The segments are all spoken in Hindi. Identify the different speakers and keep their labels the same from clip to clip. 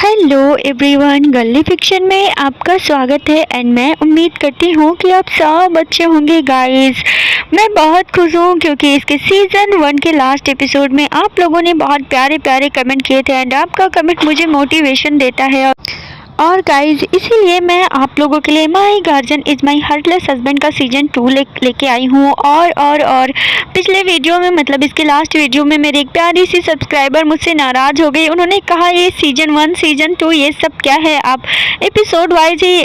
Speaker 1: हेलो एवरीवन, गली फिक्शन में आपका स्वागत है एंड मैं उम्मीद करती हूँ कि आप सब अच्छे होंगे गाइस। मैं बहुत खुश हूँ क्योंकि इसके सीज़न 1 के लास्ट एपिसोड में आप लोगों ने बहुत प्यारे प्यारे कमेंट किए थे एंड आपका कमेंट मुझे मोटिवेशन देता है। और गाइज इसीलिए मैं आप लोगों के लिए my guardian is my heartless husband का सीज़न 2 लेके आई हूँ। और पिछले वीडियो में मतलब इसके लास्ट वीडियो में मेरी एक प्यारी सी सब्सक्राइबर मुझसे नाराज़ हो गई। उन्होंने कहा ये सीज़न 1 सीज़न 2 ये सब क्या है, आप एपिसोड वाइज ही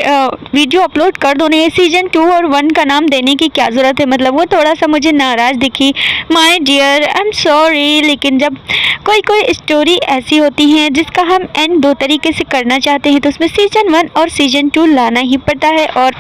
Speaker 1: वीडियो अपलोड कर दो ना, ये सीज़न 2 और 1 का नाम देने की क्या ज़रूरत है। मतलब वो थोड़ा सा मुझे नाराज़ दिखी। My dear I am sorry, लेकिन जब कोई स्टोरी ऐसी होती है जिसका हम एंड दो तरीके से करना चाहते हैं तो उसमें सीज़न 1 और सीज़न 2 लाना ही पड़ता है और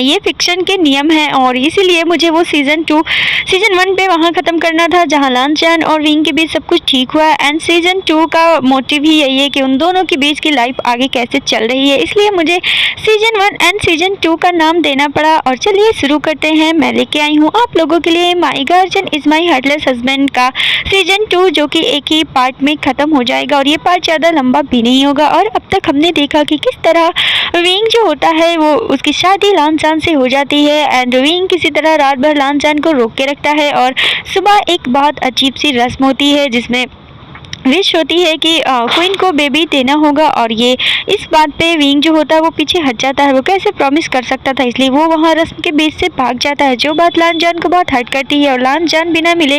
Speaker 1: ये फिक्शन के नियम हैं। और इसीलिए मुझे वो सीज़न 1 पे वहाँ ख़त्म करना था जहाँ लांचान और विंग के बीच सब कुछ ठीक हुआ है एंड सीज़न 2 का मोटिव ही यही है कि उन दोनों के बीच की लाइफ आगे कैसे चल रही है। इसलिए मुझे सीज़न 1 एंड सीज़न 2 का नाम देना पड़ा। और चलिए शुरू करते हैं। मैं लेके आई हूँ आप लोगों के लिए my guardian is my heartless husband का सीज़न 2, जो कि एक ही पार्ट में ख़त्म हो जाएगा और ये पार्ट ज़्यादा लंबा भी नहीं होगा। और अब तक हमने देखा कि किस तरह विंग जो होता है वो उसकी शादी लांचान से हो जाती है एंड विंग किसी तरह रात भर लांचान को रोक के रखता है और सुबह एक बहुत अजीब सी रस्म होती है जिसमें विश होती है कि क्वीन को बेबी देना होगा। और ये इस बात पे विंग जो होता है वो पीछे हट जाता है। वो कैसे प्रॉमिस कर सकता था, इसलिए वो वहाँ रस्म के बीच से भाग जाता है, जो बात लांचान को बहुत हर्ट करती है और लांचान बिना मिले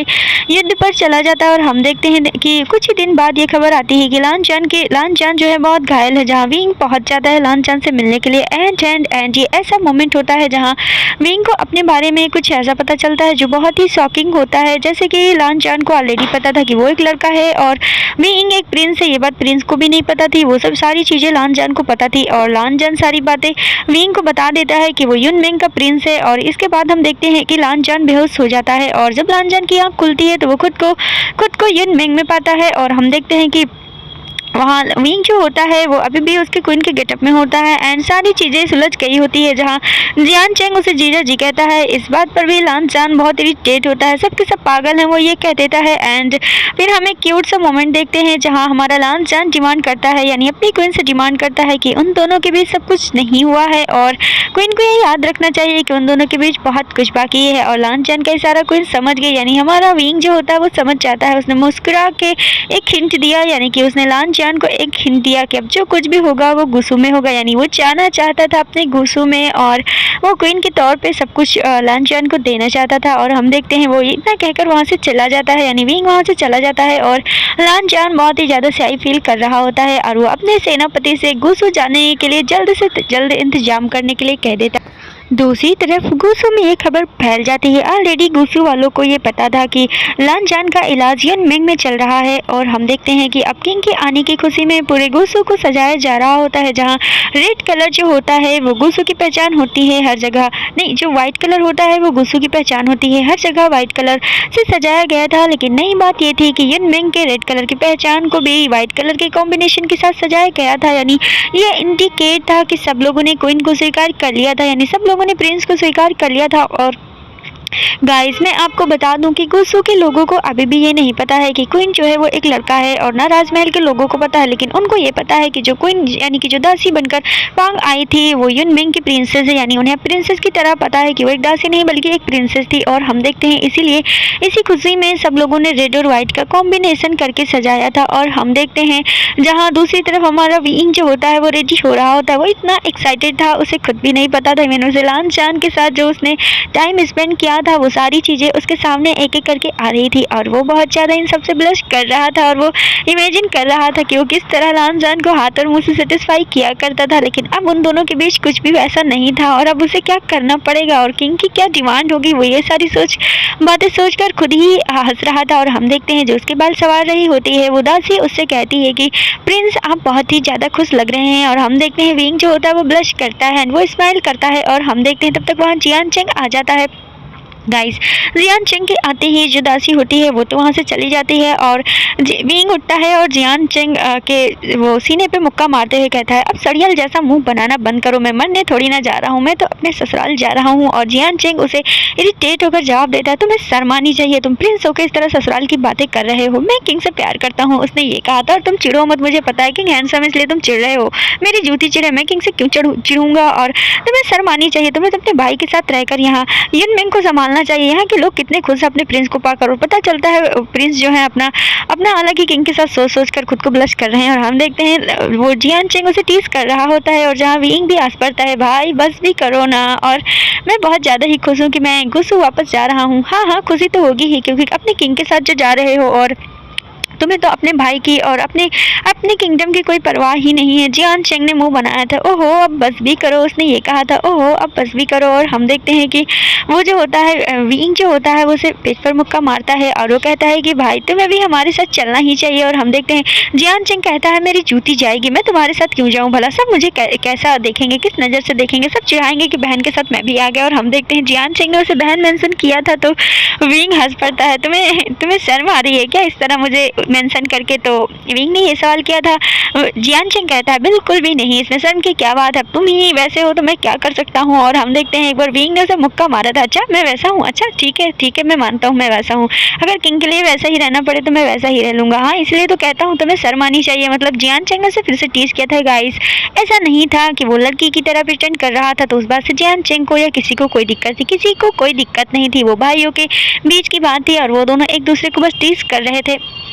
Speaker 1: युद्ध पर चला जाता है। और हम देखते हैं कि कुछ ही दिन बाद ये खबर आती है कि लांचान जो है बहुत घायल है, जहाँ विंग पहुँच जाता है लांचान से मिलने के लिए एंड ये ऐसा मोमेंट होता है जहाँ विंग को अपने बारे में कुछ ऐसा पता चलता है जो बहुत ही शॉकिंग होता है। जैसे कि लांचान को ऑलरेडी पता था कि वो एक लड़का है और विंग एक प्रिंस है, ये बात प्रिंस को भी नहीं पता थी। वो सब सारी चीज़ें लांचान को पता थी और लांचान सारी बातें विंग को बता देता है कि वो युनमेंग का प्रिंस है। और इसके बाद हम देखते हैं कि लांचान बेहोश हो जाता है और जब लांचान की आँख खुलती है तो वो खुद को युनमेंग में पाता है। और हम देखते हैं कि वहाँ विंग जो होता है वो अभी भी उसके क्वीन के गेटअप में होता है एंड सारी चीज़ें सुलझ गई होती है, जहाँ जियान चेंग उसे जीजा जी कहता है। इस बात पर भी लांचान बहुत इरिटेट होता है, सबके सब पागल हैं वो ये कह देता है। एंड फिर हमें क्यूट सा मोमेंट देखते हैं जहाँ हमारा लांचान डिमांड करता है, यानी अपनी क्वीन से डिमांड करता है कि उन दोनों के बीच सब कुछ नहीं हुआ है और क्वीन को ये याद रखना चाहिए कि उन दोनों के बीच बहुत कुछ बाकी है। और लांचान का इशारा क्वीन समझ गई, यानी हमारा विंग जो होता है वो समझ जाता है। उसने मुस्कुरा के एक हिंट दिया, यानी कि उसने लांचान को एक हिंट दिया कि अब जो कुछ भी होगा वो गुस्सू में होगा, यानी वो जाना चाहता था अपने गुस्सू में और वो क्वीन के तौर पे सब कुछ लांचान को देना चाहता था। और हम देखते हैं वो इतना कहकर वहाँ से चला जाता है, यानी विंग वहाँ से चला जाता है और लांचान बहुत ही ज़्यादा सही फील कर रहा होता है और वो अपने सेनापति से गुस्सू जाने के लिए जल्द से जल्द इंतजाम करने के लिए कह देता है। दूसरी तरफ गुस्सू में ये खबर फैल जाती है। ऑलरेडी गुस्सू वालों को ये पता था कि लांचान का इलाज युनमेंग में चल रहा है और हम देखते हैं कि अब किंग के आने की खुशी में पूरे गुस्सू को सजाया जा रहा होता है, जहाँ रेड कलर जो होता है वो गुस्सू की पहचान होती है हर जगह। नहीं, जो वाइट कलर होता है वो गुस्सू की पहचान होती है, हर जगह वाइट कलर से सजाया गया था। लेकिन नई बात ये थी कि युनमेंग के रेड कलर की पहचान को भी वाइट कलर के कॉम्बिनेशन के साथ सजाया गया था, यानी ये इंडिकेट था कि सब लोगों ने क्वीन को स्वीकार कर लिया था, यानी सब लोगों ने प्रिंस को स्वीकार कर लिया था। और गाइस मैं आपको बता दूं कि गुस्सू के लोगों को अभी भी ये नहीं पता है कि क्वीन जो है वो एक लड़का है और ना राजमहल के लोगों को पता है, लेकिन उनको ये पता है कि जो क्वीन यानी कि जो दासी बनकर वांग आई थी वो युनमेंग की प्रिंसेस है, यानी उन्हें प्रिंसेस की तरह पता है कि वो एक दासी नहीं बल्कि एक प्रिंसेस थी। और हम देखते हैं इसीलिए इसी खुशी में सब लोगों ने रेड और वाइट का कॉम्बिनेशन करके सजाया था। और हम देखते हैं जहाँ दूसरी तरफ हमारा विंग जो होता है वो रेडी हो रहा होता है, वो इतना एक्साइटेड था उसे खुद भी नहीं पता था। मैंने उसे लांचान के साथ जो उसने टाइम स्पेंड किया था वो सारी चीज़ें उसके सामने एक एक करके आ रही थी और वो बहुत ज़्यादा इन सबसे ब्लश कर रहा था और वो इमेजिन कर रहा था कि वो किस तरह लांचान को हाथ और मुंह से सेटिस्फाई किया करता था। लेकिन अब उन दोनों के बीच कुछ भी वैसा नहीं था और अब उसे क्या करना पड़ेगा और किंग की क्या डिमांड होगी, वो ये सारी बातें सोचकर खुद ही हंस रहा था। और हम देखते हैं जो उसके बाल सवार रही होती है वो दासी उससे कहती है कि प्रिंस आप बहुत ही ज़्यादा खुश लग रहे हैं। और हम देखते हैं विंग जो होता है वो ब्लश करता है, वो स्माइल करता है और हम देखते हैं तब तक वहाँ जियान चेंग आ जाता है गाइस जियान चेंग के आते ही जो दासी होती है वो तो वहाँ से चली जाती है और विंग उठता है और जियान चेंग के वो सीने पे मुक्का मारते हुए कहता है, अब सड़ियल जैसा मुंह बनाना बंद करो, मैं मरने थोड़ी ना जा रहा हूँ, मैं तो अपने ससुराल जा रहा हूँ। और जियान चेंग उसे इरिटेट होकर जवाब देता है, तुम्हें शर्म आनी चाहिए, तुम प्रिंस होकर इस तरह ससुराल की बातें कर रहे हो, मैं किंग से प्यार करता हूँ, उसने ये कहा था, और तुम चिढ़ो मत, मुझे पता है किंग हैंडसम है इसलिए तुम चिढ़ रहे हो, मेरी जूती चिढ़े, मैं किंग से क्यों चिढ़ूंगा, और तुम्हें शर्म आनी चाहिए, तुम्हें अपने भाई के साथ रहकर यहाँ युनमिंग को संभालना चाहिए, यहाँ के लोग कितने खुश अपने प्रिंस को पाकर, और पता चलता है प्रिंस जो है अपना हालांकि किंग के साथ सोच कर खुद को ब्लश कर रहे हैं। और हम देखते हैं वो जियान चेंग उसे टीज कर रहा होता है और जहाँ विंग भी आस पड़ता है, भाई बस भी करो ना, और मैं बहुत ज़्यादा ही खुश हूँ कि मैं गुस्सू वापस जा रहा हूँ। हाँ खुशी तो होगी ही, क्योंकि अपने किंग के साथ जो जा रहे हो और तुम्हें तो अपने भाई की और अपने किंगडम की कोई परवाह ही नहीं है। जियान चेंग ने मुंह बनाया था, ओहो अब बस भी करो, उसने ये कहा था, ओहो अब बस भी करो। और हम देखते हैं कि वो जो होता है विंग जो होता है वो उसे पेट पर मुक्का मारता है और वो कहता है कि भाई तुम्हें भी हमारे साथ चलना ही चाहिए। और हम देखते हैं जियान चेंग कहता है, मेरी जूती जाएगी, मैं तुम्हारे साथ क्यों जाऊँ, भला सब मुझे कैसा देखेंगे, किस नज़र से देखेंगे, सब चिढ़ाएंगे कि बहन के साथ मैं भी आ गया। और हम देखते हैं जियान चेंग ने उसे बहन मेंशन किया था तो विंग हंस पड़ता है, तुम्हें शर्म आ रही है क्या इस तरह मुझे मेंशन करके। तो विंग ने ये सवाल किया था। जियान चेंग कहता है, बिल्कुल भी नहीं, इसमें शर्म की क्या बात है, तुम ही वैसे हो तो मैं क्या कर सकता हूँ। और हम देखते हैं एक बार विंग ने उसे मुक्का मारा था, अच्छा मैं वैसा हूँ, अच्छा ठीक है मैं मानता हूँ मैं वैसा हूँ, अगर किंग के लिए वैसा ही रहना पड़े तो मैं वैसा ही रह लूँगा, हाँ इसलिए तो कहता हूँ तुम्हें शर्म आनी चाहिए। मतलब जियान चेंग ने उसे फिर से टीज किया था। गाइस ऐसा नहीं था कि वो लड़की की तरह प्रिटेंड कर रहा था, तो उस बात से जियान चेंग को या किसी को कोई दिक्कत थी, किसी को कोई दिक्कत नहीं थी, वो भाइयों के बीच की बात थी और वो दोनों एक दूसरे को बस टीज कर रहे थे।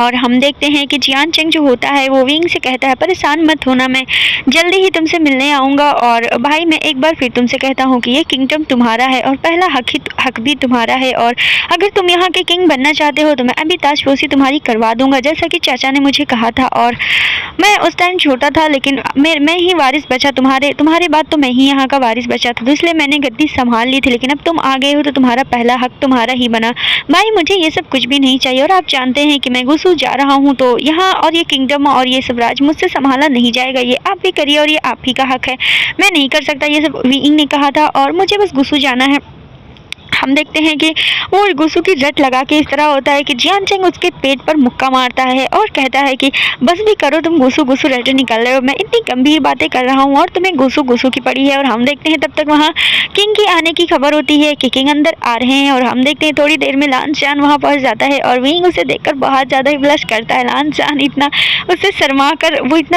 Speaker 1: और हम देखते हैं कि जियान चेंग जो होता है वो विंग से कहता है, परेशान मत होना, मैं जल्दी ही तुमसे मिलने आऊँगा, और भाई मैं एक बार फिर तुमसे कहता हूँ कि ये किंगडम तुम्हारा है और पहला हक भी तुम्हारा है, और अगर तुम यहाँ के किंग बनना चाहते हो तो मैं अभी ताजपोशी तुम्हारी करवा दूंगा, जैसा कि चाचा ने मुझे कहा था। और मैं उस टाइम छोटा था लेकिन मैं ही वारिस बचा, तुम्हारे बाद तो मैं ही यहाँ का वारिस बचा था, तो इसलिए मैंने गद्दी संभाल ली थी, लेकिन अब तुम आ गए हो तो तुम्हारा पहला हक तुम्हारा ही बना। भाई मुझे ये सब कुछ भी नहीं चाहिए, और आप जानते हैं कि मैं गुस्सू जा रहा हूँ तो यहाँ और ये किंगडम और ये सब राज मुझसे संभाला नहीं जाएगा, ये आप भी करिए और ये आप ही का हक है, मैं नहीं कर सकता, ये सब विंग ने कहा था और मुझे बस गुस्सू जाना है। हम देखते हैं कि वो गुस्सू की रट लगा के इस तरह होता है कि जियान चेंग उसके पेट पर मुक्का मारता है और कहता है कि बस भी करो, तुम गुस्सू रटे निकाल रहे हो, मैं इतनी गंभीर बातें कर रहा हूँ और तुम्हें गुस्सू की पड़ी है। और हम देखते हैं तब तक वहाँ किंग की आने की खबर होती है कि किंग अंदर आ रहे हैं, और हम देखते हैं थोड़ी देर में लान चान वहाँ पहुँच जाता है और विंग उसे देखकर बहुत ज़्यादा ही ब्लश करता है। लान चान इतना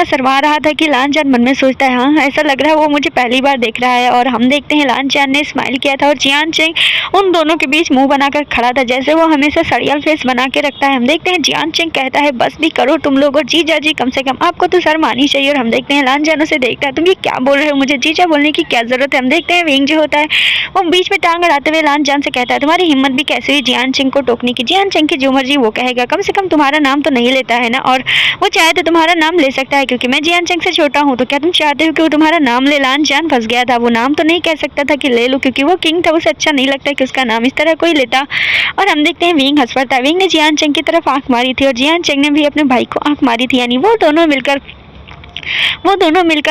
Speaker 1: शर्मा रहा था कि लान चान मन में सोचता है, हाँ ऐसा लग रहा है वो मुझे पहली बार देख रहा है। और हम देखते हैं लान चान ने स्माइल किया था और जियान चेंग उन दोनों के बीच मुंह बनाकर खड़ा था, जैसे वो हमेशा सड़ियल फेस बना के रखता है। हम देखते हैं जियान चेंग कहता है, बस भी करो तुम लोग, और जीजा जी कम से कम आपको तो शर्म आनी चाहिए। और हम देखते हैं लान चान उसे देखता है, तुम ये क्या बोल रहे हो, मुझे जीजा बोलने की क्या जरूरत है। हम देखते हैं विंग जो होता है वो बीच में टांग अड़ाते हुए लान चान से कहता है, तुम्हारी हिम्मत भी कैसे हुई जियान चेंग को टोकने की, जियान चेंग की जो मर्जी वो कहेगा, कम से कम तुम्हारा नाम तो नहीं लेता है ना, और वो चाहे तो तुम्हारा नाम ले सकता है क्योंकि मैं जियान चेंग से छोटा हूँ, तो क्या तुम चाहते हो कि वो तुम्हारा नाम ले। लान चान फंस गया था, वो नाम तो नहीं कह सकता था कि ले लो, क्योंकि वो किंग था, उसे अच्छा नहीं लगता कि उसका नाम इस तरह कोई लेता। और हम देखते हैं विंग हंस पड़ता है, विंग ने जियान चेंग की तरफ आंख मारी थी और जियान चेंग ने भी अपने भाई को आंख मारी थी, यानी वो दोनों मिलकर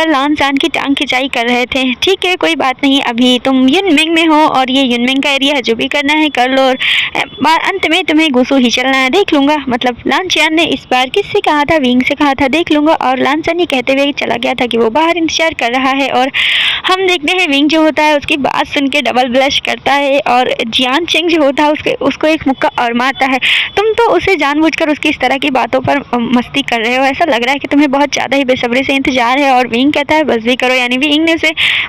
Speaker 1: लान चान की टांग खिंचाई कर रहे थे। ठीक है कोई बात नहीं, अभी तुम युनमिंग में हो और ये युनमिंग का एरिया है, जो भी करना है कर लो, और अंत में तुम्हें गुस्सू ही चलना है, देख लूंगा। मतलब लान चान ने इस बार किससे कहा था, विंग से कहा था देख लूंगा, और लान चान ये कहते हुए चला गया था कि वो बाहर इंतजार कर रहा है। और हम देखते हैं विंग जो होता है उसकी बात सुन के डबल ब्लश करता है, और जियान चेंग जो होता है उसको एक मुक्का और मारता है। तुम तो उसे जानबूझकर उसकी इस तरह की बातों पर मस्ती कर रहे हो, ऐसा लग रहा है कि तुम्हें बहुत ज़्यादा ही बेसब्री से इंतजार है। और विंग कहता है बस भी करो, यानी विंग ने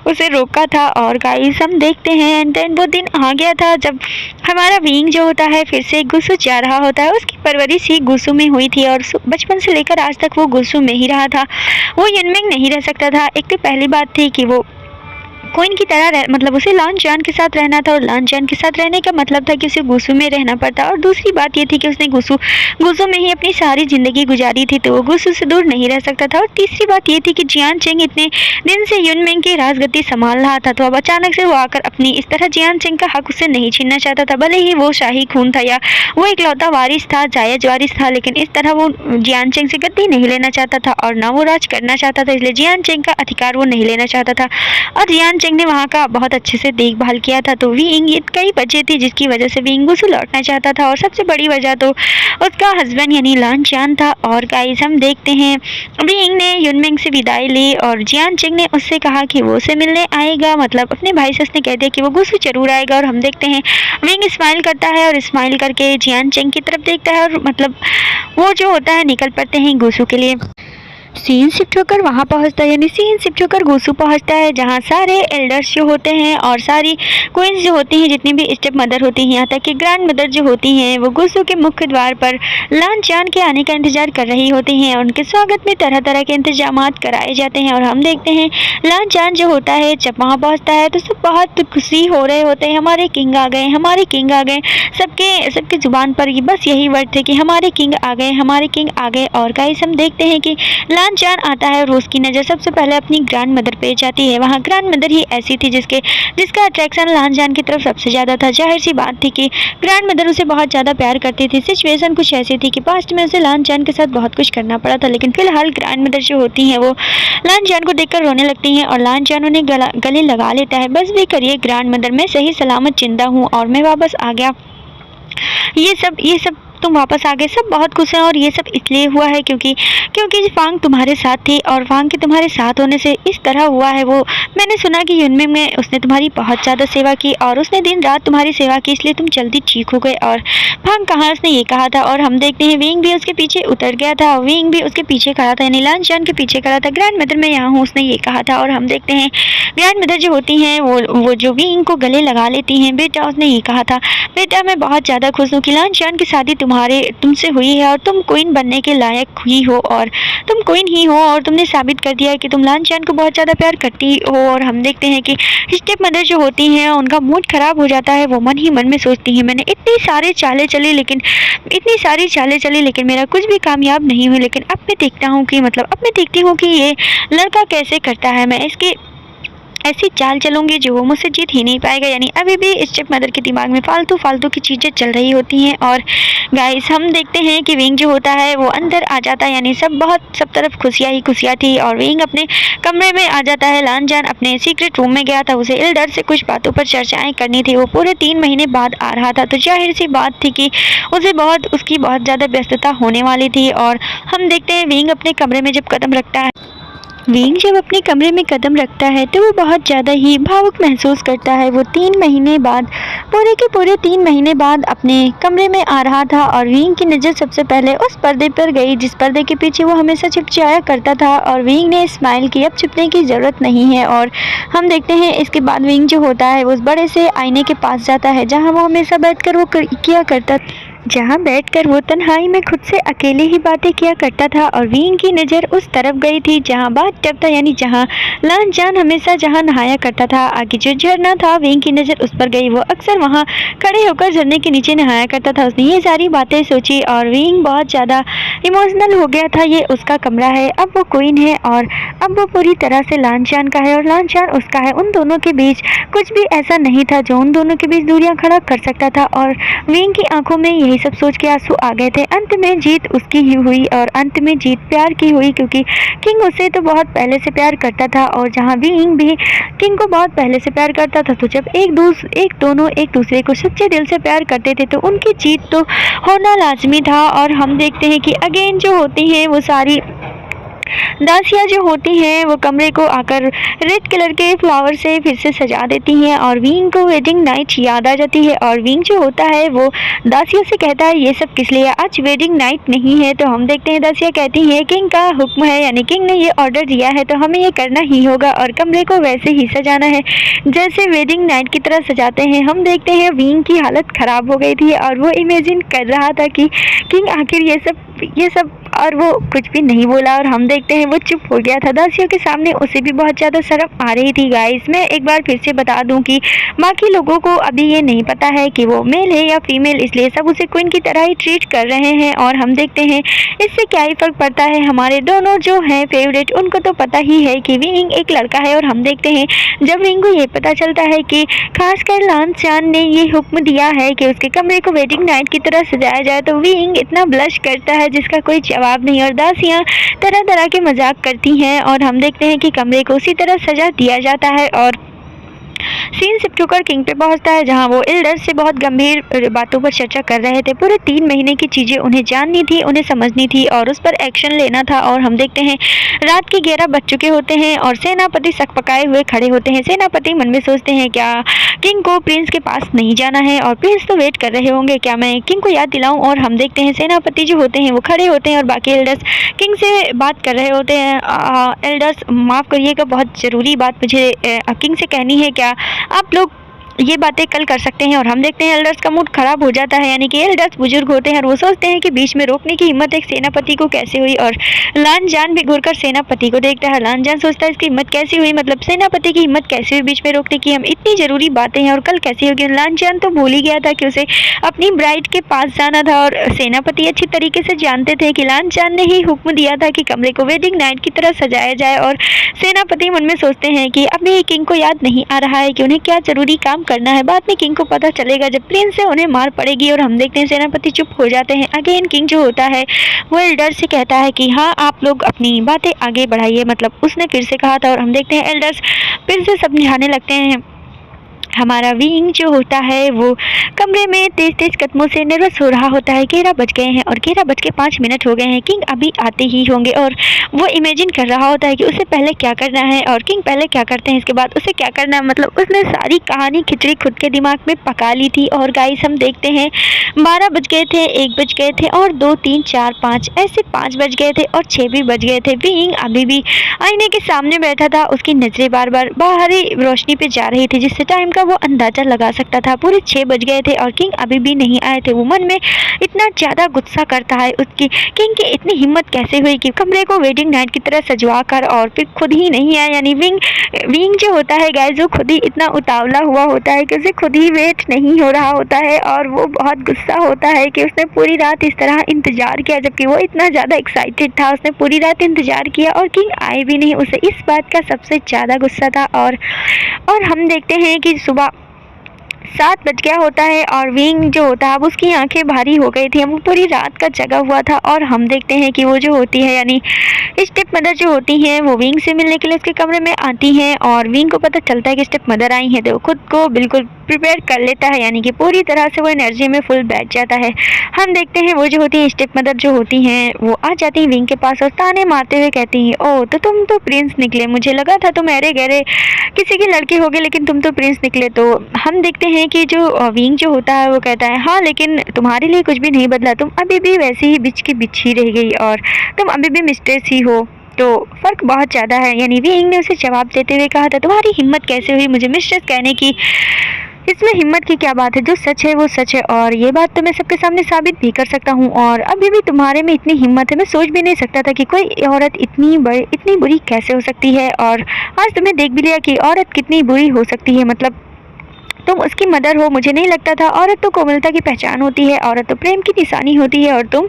Speaker 1: उसे रोका था। और गाइस हम देखते हैं एंड देन वो दिन आ गया था जब हमारा विंग जो होता है फिर से गुस्सू जा रहा होता है। उसकी परवरिश ही गुस्सू में हुई थी और बचपन से लेकर आज तक वो गुस्सू में ही रहा था, वो युनमिंग नहीं रह सकता था। एक तो पहली बात थी कि वो क्वीन की तरह मतलब उसे लान चान के साथ रहना था, और लान चान के साथ रहने का मतलब था कि उसे गुस्सू में रहना पड़ता। और दूसरी बात ये थी कि उसने गुस्सू में ही अपनी सारी ज़िंदगी गुजारी थी, तो वो गुस्सू से दूर नहीं रह सकता था। और तीसरी बात ये थी कि जियान चेंग इतने दिन से युनमिंग की राजगद्दी संभाल रहा था, तो अब अचानक से वो आकर अपनी इस तरह जियान चेंग का हक उससे नहीं छीनना चाहता था। भले ही वो शाही खून था या वो इकलौता वारिस था, जायज वारिस था, लेकिन इस तरह वो जियान चेंग से गद्दी नहीं लेना चाहता था और ना वो राज करना चाहता था, इसलिए जियान चेंग का अधिकार वो नहीं लेना चाहता था। और जियान जियान चंग ने वहाँ का बहुत अच्छे से देखभाल किया था। तो विंग ये कई वजह थी जिसकी वजह से विंग गुसू लौटना चाहता था, और सबसे बड़ी वजह तो उसका हस्बैंड यानी लान चान था। और गाइस हम देखते हैं विंग ने युनमिंग से विदाई ली और जियान चंग ने उससे कहा कि वो उसे मिलने आएगा, मतलब अपने भाई से उसने कह दिया कि वो गुसू जरूर आएगा। और हम देखते हैं विंग स्माइल करता है और स्माइल करके जियान चंग की तरफ देखता है, और मतलब वो जो होता है निकल पड़ते हैं गुसू के लिए। सीन शिफ्ट होकर वहाँ पहुँचता है, यानी सीन शिफ्ट होकर गुसू पहुँचता है जहाँ सारे एल्डर्स जो होते हैं और सारी क्वींस जो होती हैं, जितनी भी स्टेप मदर होती हैं, यहाँ तक कि ग्रैंड मदर जो होती हैं, वो गुसू के मुख्य द्वार पर लान चान के आने का इंतजार कर रही होती हैं। उनके स्वागत में तरह तरह के इंतजामात कराए जाते हैं। और हम देखते हैं लान चान जो होता है जब वहाँ पहुँचता है तो सब बहुत खुशी हो रहे होते हैं, हमारे किंग आ गए, हमारे किंग आ गए। सबके जुबान पर ये बस यही वर्ड थे कि हमारे किंग आ गए, हमारे किंग आ गए। और गाइस हम देखते हैं कि लान चान आता है और उसकी नज़र सबसे पहले अपनी ग्रैंड मदर पे जाती है। वहाँ ग्रैंड मदर ही ऐसी थी जिसका अट्रैक्शन लान चान की तरफ सबसे ज़्यादा था। जाहिर सी बात थी कि ग्रैंड मदर उसे बहुत ज़्यादा प्यार करती थी। सिचुएशन कुछ ऐसी थी कि पास्ट में उसे लान चान के साथ बहुत कुछ करना पड़ा था, लेकिन फिलहाल ग्रैंड मदर जो होती हैं वो लान चान को देखकर रोने लगती हैं और लान चान उन्हें गले लगा लेता है। बस भी करिए ग्रैंड मदर, मैं सही सलामत जिंदा हूँ और मैं वापस आ गया। ये सब तुम वापस आ गए, सब बहुत खुश हैं। और ये सब इसलिए हुआ है क्योंकि फांग तुम्हारे साथ थी, और फांग के तुम्हारे साथ होने से इस तरह हुआ है। वो मैंने सुना कि युनमिंग में उसने तुम्हारी बहुत ज़्यादा सेवा की और उसने दिन रात तुम्हारी सेवा की, इसलिए तुम जल्दी ठीक हो गए। और फांग कहाँ, उसने ये कहा था। और हम देखते हैं विंग भी उसके पीछे उतर गया था, विंग भी उसके पीछे खड़ा था, यानी लान चान के पीछे खड़ा था। ग्रैंड मदर मैं यहाँ हूँ, उसने ये कहा था। और हम देखते हैं ग्रैंड मदर जो होती हैं वो जो विंग को गले लगा लेती हैं। बेटा, उसने ये कहा था, बेटा मैं बहुत ज़्यादा खुश हूँ कि लान चान की शादी तुमसे हुई है और तुम क्वीन बनने के लायक हुई हो, और तुम क्वीन ही हो, और तुमने साबित कर दिया है कि तुम लान चान को बहुत ज़्यादा प्यार करती हो। और हम देखते हैं कि स्टेप मदर जो होती हैं उनका मूड ख़राब हो जाता है। वो मन ही मन में सोचती हैं मैंने इतनी सारी चालें चली लेकिन मेरा कुछ भी कामयाब नहीं हुई। लेकिन अब मैं देखती हूँ कि ये लड़का कैसे करता है, मैं इसके ऐसी चाल चलूंगी जो वो मुझसे जीत ही नहीं पाएगा। यानी अभी भी स्टेप मदर के दिमाग में फालतू की चीज़ें चल रही होती हैं। और गाइस हम देखते हैं कि विंग जो होता है वो अंदर आ जाता है, यानी सब तरफ खुशियाँ ही खुशियाँ थी। और विंग अपने कमरे में आ जाता है। लान चान अपने सीक्रेट रूम में गया था, उसे एल्डर से कुछ बातों पर चर्चाएं करनी थी। वो पूरे 3 महीने बाद आ रहा था, तो जाहिर सी बात थी कि उसकी बहुत ज़्यादा व्यस्तता होने वाली थी। और हम देखते हैं विंग अपने कमरे में जब कदम रखता है तो वो बहुत ज़्यादा ही भावुक महसूस करता है। वो 3 महीने बाद पूरे 3 महीने बाद अपने कमरे में आ रहा था, और विंग की नज़र सबसे पहले उस पर्दे पर गई जिस पर्दे के पीछे वो हमेशा छिप जाया करता था। और विंग ने स्माइल की, अब छिपने की ज़रूरत नहीं है। और हम देखते हैं इसके बाद विंग जो होता है वो उस बड़े से आईने के पास जाता है जहाँ वो हमेशा बैठकर वो तन्हाई में खुद से अकेले ही बातें किया करता था। और विंग की नज़र उस तरफ गई थी जहाँ बाथटब था, यानी जहाँ लान चान हमेशा जहाँ नहाया करता था। आगे जो झरना था, विंग की नज़र उस पर गई। वो अक्सर वहाँ खड़े होकर झरने के नीचे नहाया करता था। उसने ये सारी बातें सोची और विंग बहुत ज़्यादा इमोशनल हो गया था। ये उसका कमरा है, अब वो क्वीन है और अब वो पूरी तरह से लान चान का है और लान चान उसका है। उन दोनों के बीच कुछ भी ऐसा नहीं था जो उन दोनों के बीच दूरियां खड़ा कर सकता था। और विंग की आंखों में यही सब सोच के आंसू आ गए थे। अंत में जीत उसकी ही हुई, और अंत में जीत प्यार की हुई, क्योंकि किंग उसे तो बहुत पहले से प्यार करता था। और जहाँ विंग भी किंग को बहुत पहले से प्यार करता था, तो जब दोनों एक दूसरे को सच्चे दिल से प्यार करते थे तो उनकी जीत तो होना लाजमी था। और हम देखते हैं कि अगेन जो होती हैं वो सारी दासियाँ जो होती हैं वो कमरे को आकर रेड कलर के फ्लावर से फिर से सजा देती हैं, और विंग को वेडिंग नाइट याद आ जाती है। और विंग जो होता है वो दासियों से कहता है ये सब किस लिए, आज वेडिंग नाइट नहीं है। तो हम देखते हैं दासियाँ कहती हैं किंग का हुक्म है, यानी किंग ने ये ऑर्डर दिया है तो हमें ये करना ही होगा, और कमरे को वैसे ही सजाना है जैसे वेडिंग नाइट की तरह सजाते हैं। हम देखते हैं विंग की हालत ख़राब हो गई थी और वो इमेजिन कर रहा था कि किंग आखिर ये सब और वो कुछ भी नहीं बोला। और हम देखते हैं वो चुप हो गया था। दासियों के सामने उसे भी बहुत ज़्यादा शर्म आ रही थी। गाइस मैं एक बार फिर से बता दूं कि बाकी लोगों को अभी ये नहीं पता है कि वो मेल है या फीमेल, इसलिए सब उसे क्वीन की तरह ही ट्रीट कर रहे हैं। और हम देखते हैं इससे क्या ही फ़र्क पड़ता है, हमारे दोनों जो हैं फेवरेट उनको तो पता ही है कि विंग एक लड़का है। और हम देखते हैं जब विंग को ये पता चलता है कि खासकर लान चान ने ये हुक्म दिया है कि उसके कमरे को वेडिंग नाइट की तरह सजाया जाए, तो विंग इतना ब्लश करता है जिसका कोई जवाब नहीं। और दासियाँ तरह तरह के मजाक करती हैं और हम देखते हैं कि कमरे को उसी तरह सजा दिया जाता है। और सीन शिफ्ट होकर किंग पे पहुंचता है, जहां वो एल्डर्स से बहुत गंभीर बातों पर चर्चा कर रहे थे। पूरे 3 महीने की चीजें उन्हें जाननी थी, उन्हें समझनी थी और उस पर एक्शन लेना था। और हम देखते हैं रात के 11 बज चुके होते हैं और सेनापति सकपकाए हुए खड़े होते हैं। सेनापति मन में सोचते हैं, क्या किंग को प्रिंस के पास नहीं जाना है और प्रिंस तो वेट कर रहे होंगे, क्या मैं किंग को याद दिलाऊं? और हम देखते हैं सेनापति जो होते हैं वो खड़े होते हैं और बाकी एल्डर्स किंग से बात कर रहे होते हैं। एल्डर्स माफ़ करिएगा, बहुत ज़रूरी बात मुझे किंग से कहनी है, क्या आप लोग ये बातें कल कर सकते हैं? और हम देखते हैं एल्डर्स का मूड खराब हो जाता है, यानी कि एल्डर्स बुजुर्ग होते हैं और वो सोचते हैं कि बीच में रोकने की हिम्मत एक सेनापति को कैसे हुई। और लानजान भी घूरकर सेनापति को देखता है। लानजान सोचता है इसकी हिम्मत कैसी हुई, मतलब सेनापति की हिम्मत कैसे हुई बीच में रोकने की, हम इतनी ज़रूरी बातें हैं और कल कैसे होगी। लानजान तो भूल ही गया था कि उसे अपनी ब्राइड के पास जाना था और सेनापति अच्छी तरीके से जानते थे कि लानजान ने ही हुक्म दिया था कि कमरे को वेडिंग नाइट की तरह सजाया जाए। और सेनापति मन में सोचते हैं कि अभी किंग को याद नहीं आ रहा है कि उन्हें क्या ज़रूरी काम करना है, बाद में किंग को पता चलेगा जब प्रिंस से उन्हें मार पड़ेगी। और हम देखते हैं सेनापति चुप हो जाते हैं। अगेन किंग जो होता है वो एल्डर्स से कहता है कि हाँ, आप लोग अपनी बातें आगे बढ़ाइए, मतलब उसने फिर से कहा था। और हम देखते हैं एल्डर्स फिर से समझाने लगते हैं। हमारा विंग जो होता है वो कमरे में तेज तेज कदमों से नर्वस हो रहा होता है। 11 बज गए हैं और 11:05 हो गए हैं, किंग अभी आते ही होंगे। और वो इमेजिन कर रहा होता है कि उसे पहले क्या करना है और किंग पहले क्या करते हैं, इसके बाद उसे क्या करना है। मतलब उसने सारी कहानी खिचड़ी खुद के दिमाग में पका ली थी। और गाइस हम देखते हैं 12 बज गए थे, 1 बज गए थे और 2, 3, 4, 5 ऐसे 5 बज गए थे और 6 भी बज गए थे। विंग अभी भी आईने के सामने बैठा था, उसकी नजरें बार बार बाहरी रोशनी पे जा रही थी जिससे टाइम का वो अंदाजा लगा सकता था। पूरे 6 बज गए थे और किंग अभी भी नहीं आए थे। वो मन में इतना ज़्यादा गुस्सा करता है उसकी किंग की इतनी हिम्मत कैसे हुई कि कमरे को वेडिंग नाइट की तरह सजवा कर और फिर खुद ही नहीं आया। यानी विंग जो होता है गाइस वो खुद ही इतना उतावला हुआ होता है कि उसे खुद ही वेट नहीं हो रहा होता है और वो बहुत गुस्सा होता है कि उसने पूरी रात इस तरह इंतज़ार किया, जबकि वो इतना ज़्यादा एक्साइटेड था। उसने पूरी रात इंतज़ार किया और किंग आए भी नहीं। उसे इस बात का सबसे ज़्यादा गुस्सा था। और हम देखते हैं कि सुबह 7 बज गया होता है और विंग जो होता है अब उसकी आंखें भारी हो गई थी, वो पूरी रात का जगा हुआ था। और हम देखते हैं कि वो जो होती है यानी स्टेप मदर जो होती हैं वो विंग से मिलने के लिए उसके कमरे में आती हैं और विंग को पता चलता है कि स्टेप मदर आई हैं, तो वो खुद को बिल्कुल प्रिपेयर कर लेता है, यानी कि पूरी तरह से वो एनर्जी में फुल बैठ जाता है। हम देखते हैं वो जो होती हैं स्टेप मदर जो होती हैं वो आ जाती हैं विंग के पास और ताने मारते हुए कहती हैं, ओह तो तुम तो प्रिंस निकले, मुझे लगा था तुम अरे गहरे किसी की लड़की होगे लेकिन तुम तो प्रिंस निकले। तो हम देखते हैं कि जो विंग जो होता है वो कहता है, हाँ लेकिन तुम्हारे लिए कुछ भी नहीं बदला, तुम अभी भी वैसे ही बिच की बिच ही रह गई और तुम अभी भी मिस्ट्रेस ही हो, तो फ़र्क बहुत ज़्यादा है। यानी विंग ने उसे जवाब देते हुए कहा था, तुम्हारी हिम्मत कैसे हुई मुझे मिस्ट्रेस कहने की, इसमें हिम्मत की क्या बात है, जो सच है वो सच है और ये बात तो मैं सबके सामने साबित भी कर सकता हूँ। और अभी भी तुम्हारे में इतनी हिम्मत है, मैं सोच भी नहीं सकता था कि कोई औरत इतनी बुरी कैसे हो सकती है। और आज तुम्हें देख भी लिया कि औरत कितनी बुरी हो सकती है, मतलब तुम उसकी मदर हो, मुझे नहीं लगता था। औरत तो कोमलता की पहचान होती है, औरत तो प्रेम की निशानी होती है और तुम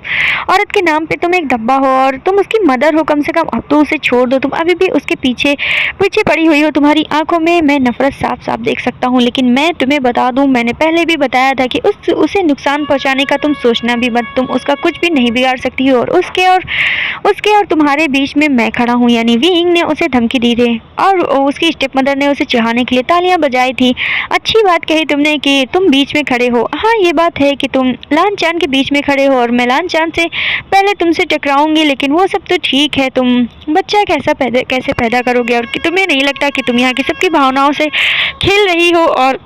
Speaker 1: औरत के नाम पे तुम एक धब्बा हो और तुम उसकी मदर हो, कम से कम अब तो उसे छोड़ दो, तुम अभी भी उसके पीछे पीछे पड़ी हुई हो। तुम्हारी आंखों में मैं नफरत साफ साफ देख सकता हूँ, लेकिन मैं तुम्हें बता दूँ, मैंने पहले भी बताया था कि उसे नुकसान पहुँचाने का तुम सोचना भी मत, तुम उसका कुछ भी नहीं बिगाड़ सकती हो और उसके और तुम्हारे बीच में मैं खड़ा हूँ। यानी विंग ने उसे धमकी दी थी और उसकी स्टेप मदर ने उसे चिढ़ाने के लिए तालियां बजाई थी। अच्छी बात कही तुमने कि तुम बीच में खड़े हो, हाँ ये बात है कि तुम लानचान के बीच में खड़े हो और मैं लानचान से पहले तुमसे टकराऊंगी, लेकिन वो सब तो ठीक है, तुम बच्चा कैसे पैदा करोगे और कि तुम्हें नहीं लगता कि तुम यहाँ की सबकी भावनाओं से खेल रही हो और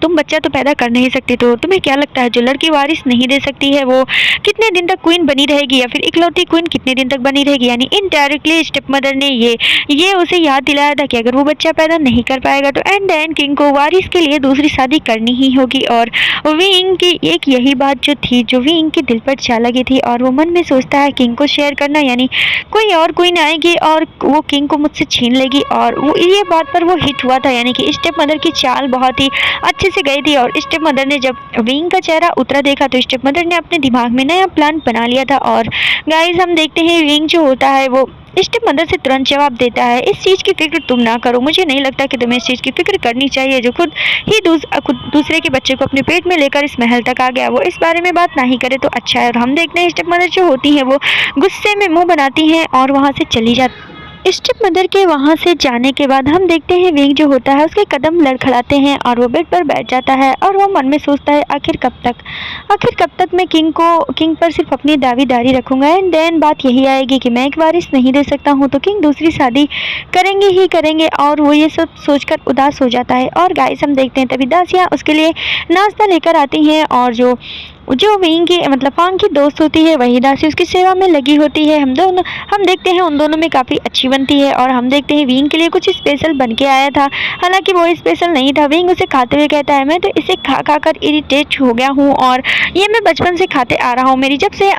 Speaker 1: तुम बच्चा तो पैदा कर नहीं सकती, तो तुम्हें क्या लगता है जो लड़की वारिस नहीं दे सकती है वो कितने दिन तक क्वीन बनी रहेगी या फिर इकलौती क्वीन कितने दिन तक बनी रहेगी। यानी इनडायरेक्टली स्टेप मदर ने ये उसे याद दिलाया था कि अगर वो बच्चा पैदा नहीं कर पाएगा तो एंड एंड किंग को वारिस के लिए दूसरी शादी करनी ही होगी। और विंग की एक यही बात जो थी जो विंग के दिल पर जा लगी थी और वो मन में सोचता है किंग को शेयर करना, यानी कोई और क्वीन आएगी और वो किंग को मुझसे छीन लेगी। और वो ये बात पर वो हिट हुआ था, यानी कि स्टेप मदर की चाल बहुत ही अच्छे से गई थी। और स्टेप मदर ने जब विंग का चेहरा उतरा देखा तो स्टेप मदर ने अपने दिमाग में नया प्लान बना लिया था। और गाइस हम देखते हैं विंग जो होता है वो स्टेप मदर से तुरंत जवाब देता है, इस चीज़ की फिक्र तुम ना करो, मुझे नहीं लगता कि तुम्हें इस चीज़ की फिक्र करनी चाहिए। जो खुद ही दूसरे के बच्चे को अपने पेट में लेकर इस महल तक आ गया वो इस बारे में बात नहीं करे तो अच्छा है। और हम देखते हैं स्टेप मदर जो होती हैं वो गुस्से में मुँह बनाती हैं और वहाँ से चली जाती स्टेप मदर के वहाँ से जाने के बाद हम देखते हैं विंग जो होता है उसके कदम लड़खड़ाते हैं और वो बेड पर बैठ जाता है और वो मन में सोचता है आखिर कब तक मैं किंग पर सिर्फ अपनी दावेदारी रखूंगा। एंड देन बात यही आएगी कि मैं एक वारिस नहीं दे सकता हूँ तो किंग दूसरी शादी करेंगे ही करेंगे और वो ये सब सोचकर उदास हो जाता है। और गाइस हम देखते हैं तभी दासियाँ उसके लिए नाश्ता लेकर आती हैं और जो विंग की मतलब फांग की दोस्त होती है वही दासी उसकी सेवा में लगी होती है। हम देखते हैं उन दोनों में काफ़ी अच्छी बनती है और हम देखते हैं विंग के लिए कुछ स्पेशल बन के आया था, हालांकि वो स्पेशल नहीं था। विंग उसे खाते हुए कहता है मैं तो इसे खा कर इरिटेट हो गया हूँ और ये मैं बचपन से खाते आ रहा हूँ। मेरी जब से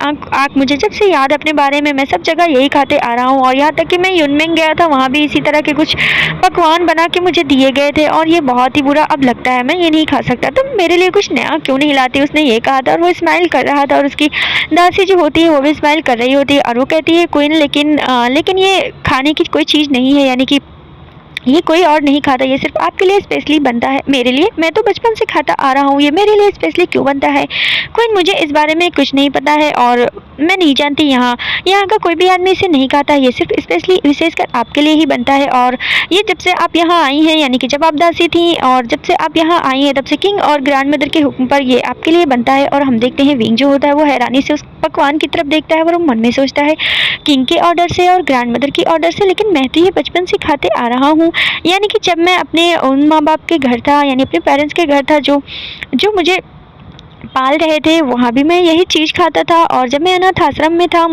Speaker 1: मुझे जब से याद अपने बारे में मैं सब जगह यही खाते आ रहा हूँ और यहाँ तक कि मैं युनमेंग गया था वहाँ भी इसी तरह के कुछ पकवान बना के मुझे दिए गए थे और ये बहुत ही बुरा अब लगता है, मैं ये नहीं खा सकता, तुम मेरे लिए कुछ नया क्यों नहीं लाती। उसने ये कहा था और वो स्माइल कर रहा था और उसकी दासी जो होती है वो भी स्माइल कर रही होती है और वो कहती है क्वीन लेकिन ये खाने की कोई चीज़ नहीं है, यानी कि ये कोई और नहीं खाता, ये सिर्फ आपके लिए स्पेशली बनता है। मेरे लिए, मैं तो बचपन से खाता आ रहा हूँ, ये मेरे लिए स्पेशली क्यों बनता है। क्वीन मुझे इस बारे में कुछ नहीं पता है और मैं नहीं जानती, यहाँ का कोई भी आदमी इसे नहीं खाता, ये सिर्फ स्पेशली विशेषकर आपके लिए ही बनता है। और ये जब से आप यहाँ आई हैं, यानी कि जब आप दासी थी और जब से आप यहाँ आई हैं तब से किंग और ग्रैंड मदर के हुक्म पर ये आपके लिए बनता है। और हम देखते हैं विंग जो होता है वो हैरानी से उस पकवान की तरफ देखता है और वो मन में सोचता है किंग के ऑर्डर से और ग्रैंड मदर की ऑर्डर से, लेकिन मैं तो ये बचपन से खाते आ रहा हूँ, यानी कि जब मैं अपने उन माँ बाप के घर था, यानी अपने पेरेंट्स के घर था जो मुझे पाल रहे थे, वहाँ भी मैं यही चीज़ खाता था और जब मैं अनाथ आश्रम में था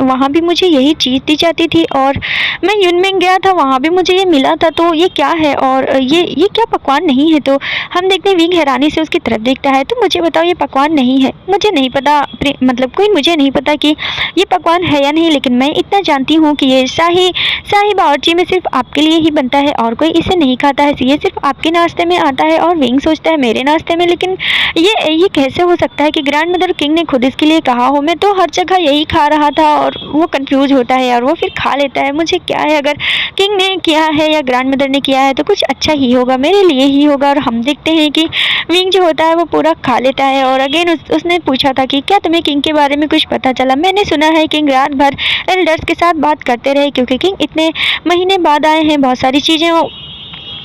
Speaker 1: वहाँ भी मुझे यही चीज़ दी जाती थी और मैं युनमेंग गया था वहाँ भी मुझे ये मिला था, तो ये क्या है और ये क्या पकवान नहीं है। तो हम देखते हैं विंग हैरानी से उसकी तरफ देखता है, तो मुझे बताओ ये पकवान नहीं है। मुझे नहीं पता, मतलब कोई मुझे नहीं पता कि ये पकवान है या नहीं, लेकिन मैं इतना जानती हूँ कि ये शाही बावर्ची में सिर्फ आपके लिए ही बनता है और कोई इसे नहीं खाता है, ये सिर्फ आपके नाश्ते में आता है। और विंग सोचता है मेरे नाश्ते में, लेकिन ये कैसे हो सकता है कि ग्रैंड मदर किंग ने खुद इसके लिए कहा हो, मैं तो हर जगह यही खा रहा था। और वो कंफ्यूज होता है और वो फिर खा लेता है, मुझे क्या है, अगर किंग ने किया है या ग्रैंड मदर ने किया है तो कुछ अच्छा ही होगा, मेरे लिए ही होगा। और हम देखते हैं कि विंग जो होता है वो पूरा खा लेता है और अगेन उसने पूछा था कि क्या तुम्हें किंग के बारे में कुछ पता चला। मैंने सुना है किंग रात भर एल्डर्स के साथ बात करते रहे, क्योंकि किंग इतने महीने बाद आए हैं, बहुत सारी चीज़ें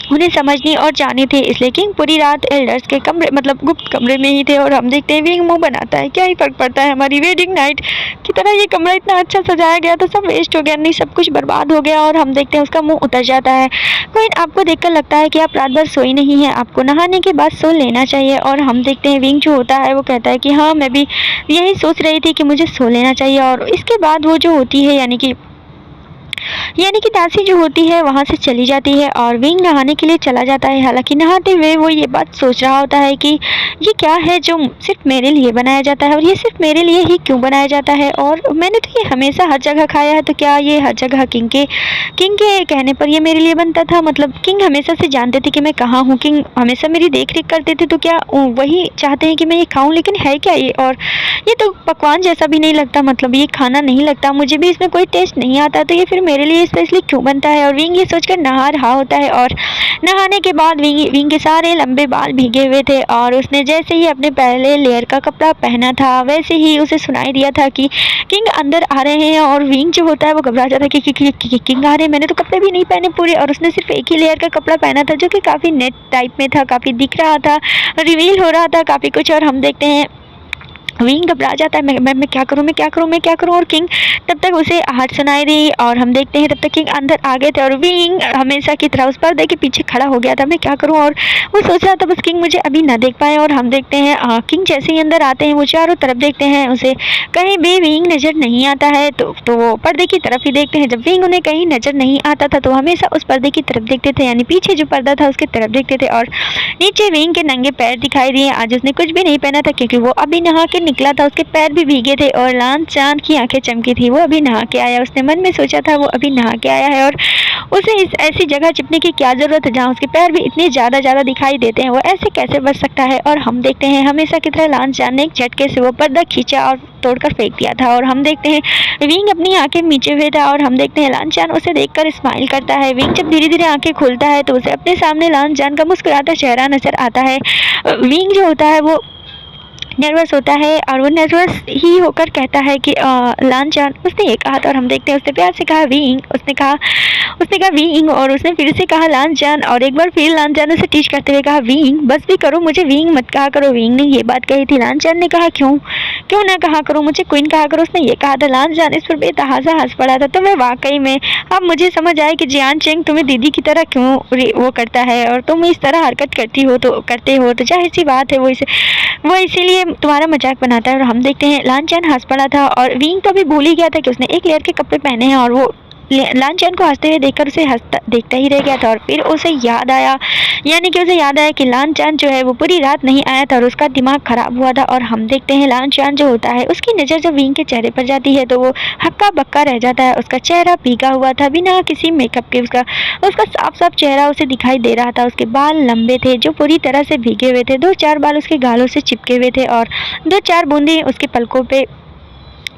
Speaker 1: उन्हें समझनी और जानी थी, इसलिए किंग पूरी रात एल्डर्स के कमरे मतलब गुप्त कमरे में ही थे। और हम देखते हैं विंग मुंह बनाता है, क्या ही फर्क पड़ता है, हमारी वेडिंग नाइट की तरह ये कमरा इतना अच्छा सजाया गया था, सब वेस्ट हो गया, नहीं सब कुछ बर्बाद हो गया। और हम देखते हैं उसका मुंह उतर जाता है। क्वीन आपको देखकर लगता है कि आप रात भर सोई नहीं है, आपको नहाने के बाद सो लेना चाहिए। और हम देखते हैं विंग जो होता है वो कहता है कि हाँ मैं भी यही सोच रही थी कि मुझे सो लेना चाहिए। और इसके बाद वो जो होती है यानी कि दासी जो होती है वहाँ से चली जाती है और विंग नहाने के लिए चला जाता है। हालांकि नहाते हुए वो ये बात सोच रहा होता है कि ये क्या है जो सिर्फ मेरे लिए बनाया जाता है और ये सिर्फ मेरे लिए ही क्यों बनाया जाता है, और मैंने तो ये हमेशा हर जगह खाया है, तो क्या ये हर जगह किंग के कहने पर ये मेरे लिए बनता था। मतलब किंग हमेशा से जानते थे कि मैं कहाँ हूँ, किंग हमेशा मेरी देख रेख करते थे, तो क्या वही चाहते हैं कि मैं ये खाऊँ। लेकिन है क्या ये, और ये तो पकवान जैसा भी नहीं लगता, मतलब ये खाना नहीं लगता, मुझे भी इसमें कोई टेस्ट नहीं आता, तो ये फिर मेरे लिए स्पेशली क्यों बनता है। और विंग ये सोचकर नहा रहा होता है और नहाने के बाद विंग के सारे लंबे बाल भीगे हुए थे और उसने जैसे ही अपने पहले लेयर का कपड़ा पहना था वैसे ही उसे सुनाई दिया था कि किंग अंदर आ रहे हैं। और विंग जो होता है वो घबरा जाता है कि किंग आ रहे हैं, मैंने तो कपड़े भी नहीं पहने पूरे, और उसने सिर्फ एक ही लेयर का कपड़ा पहना था जो कि काफ़ी नेट टाइप में था, काफ़ी दिख रहा था, रिवील हो रहा था काफ़ी कुछ। और हम देखते हैं विंग घबरा जाता है, मैं क्या करूँ। और किंग तब तक उसे हाथ सुनाई दी और हम देखते हैं तब तक किंग अंदर आ गए थे और विंग हमेशा की तरह उस पर्दे के पीछे खड़ा हो गया था, मैं क्या करूँ। और वो सोच रहा था बस किंग मुझे अभी ना देख पाए। और हम देखते हैं किंग जैसे ही अंदर आते हैं वो चारों तरफ देखते हैं, उसे कहीं भी विंग नज़र नहीं आता है, तो वो पर्दे की तरफ ही देखते हैं। जब विंग उन्हें कहीं नज़र नहीं आता था तो हमेशा उस पर्दे की तरफ देखते थे, यानी पीछे जो पर्दा था उसकी तरफ देखते थे। और नीचे विंग के नंगे पैर दिखाई दिए, आज उसने कुछ भी नहीं पहना था क्योंकि वो अभी नहा के निकला था, उसके पैर भी भीगे थे और लाल चांद की आंखें चमकी थी, वो अभी नहा के आया। उसने मन में सोचा था वो अभी नहा के आया है और उसे इस ऐसी जगह चिपने की क्या ज़रूरत है जहाँ उसके पैर भी इतने ज़्यादा दिखाई देते हैं, वो ऐसे कैसे बच सकता है। और हम देखते हैं हमेशा की तरह लाल चांद ने एक झटके से वो पर्दा खींचा और तोड़कर फेंक दिया था। और हम देखते हैं विंग अपनी आंखें मीचे हुए था और हम देखते हैं लाल चांद उसे देखकर स्माइल करता है। विंग जब धीरे धीरे आंखें खोलता है तो उसे अपने सामने लाल चांद का मुस्कुराता चेहरा नजर आता है। विंग जो होता है वो नर्वस होता है और वो नर्वस ही होकर कहता है कि लांचान, उसने ये कहा था और हम देखते हैं उसने प्यार से कहा विंग, उसने कहा विंग और उसने फिर से कहा लांचान और एक बार फिर लांचान उसे टीच करते हुए कहा विंग, बस भी करो, मुझे विंग मत कहा करो। विंग ने ये बात कही थी। लांचान ने कहा क्यों क्यों ना कहा करो, मुझे क्वीन कहा करो, उसने ये कहा था। लांचान इस पर बेतहासा हंस पड़ा था। तो मैं वाकई में अब मुझे समझ आया कि जियान चेंग तुम्हें दीदी की तरह क्यों वो करता है और तुम इस तरह हरकत करते हो तो जाहिर सी बात है वो इसीलिए तुम्हारा मजाक बनाता है। और हम देखते हैं लांचान हंस पड़ा था और विंग तो भी भूल ही गया था कि उसने एक लेयर के कपड़े पहने हैं और वो लांचान को हंसते हुए देखकर उसे देखता ही रह गया था। और फिर उसे याद आया कि लांचान जो है वो पूरी रात नहीं आया था और उसका दिमाग खराब हुआ था। और हम देखते हैं लांचान जो होता है उसकी नज़र जब विंग के चेहरे पर जाती है तो वो हक्का बक्का रह जाता है। उसका चेहरा भीगा हुआ था बिना किसी मेकअप के, उसका साफ साफ चेहरा उसे दिखाई दे रहा था। उसके बाल लंबे थे जो पूरी तरह से भीगे हुए थे, 2-4 बाल उसके गालों से चिपके हुए थे और 2-4 बूंदें उसके पलकों पे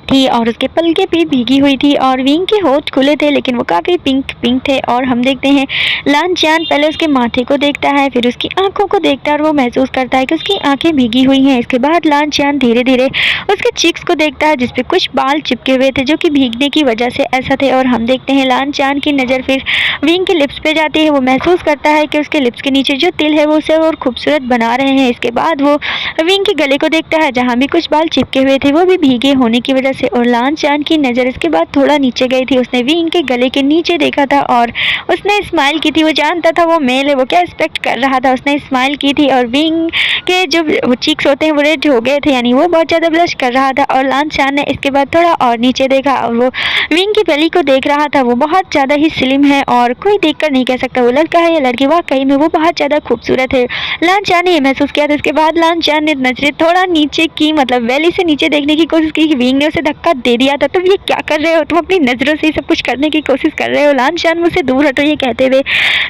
Speaker 1: थी और उसके पलके भी भीगी हुई थी। और विंग के होठ खुले थे लेकिन वो काफ़ी पिंक थे। और हम देखते हैं लांचान पहले उसके माथे को देखता है, फिर उसकी आंखों को देखता है और वो महसूस करता है कि उसकी आंखें भीगी हुई हैं। इसके बाद लांचान धीरे धीरे उसके चीक्स को देखता है जिसपे कुछ बाल चिपके हुए थे जो कि भीगने की वजह से ऐसा थे। और हम देखते हैं लांचान की नज़र फिर विंग के लिप्स पे जाती है। वो महसूस करता है कि उसके लिप्स के नीचे जो तिल है वो उसे और खूबसूरत बना रहे हैं। इसके बाद वो विंग के गले को देखता है जहाँ भी कुछ बाल चिपके हुए थे वो भी भीगे होने की वजह से। और लांचान की नज़र इसके बाद थोड़ा नीचे गई थी। उसने विंग के गले के नीचे देखा था और उसने स्माइल की थी। वो जानता था वो मेल है, वो क्या एक्सपेक्ट कर रहा था। उसने स्माइल की थी और विंग के जो चीक्स होते हैं वो रेड हो गए थे, यानी वो बहुत ज़्यादा ब्लश कर रहा था। और लांचान ने इसके बाद थोड़ा और नीचे देखा और वो विंग की बेली को देख रहा था। वो बहुत ज़्यादा ही स्लिम है और कोई देखकर नहीं कह सकता वो लड़का है या लड़की, वाकई में वो बहुत ज़्यादा खूबसूरत है। लांचान ने ये महसूस किया था। इसके बाद लांचान ने नजरें थोड़ा नीचे की, मतलब वैली से नीचे देखने की कोशिश की। विंग ने उसे धक्का दे दिया था। तुम ये क्या कर रहे हो, तुम अपनी नज़रों से ही सब कुछ करने की कोशिश कर रहे हो, लांचान मुझसे दूर हटो, ये कहते हुए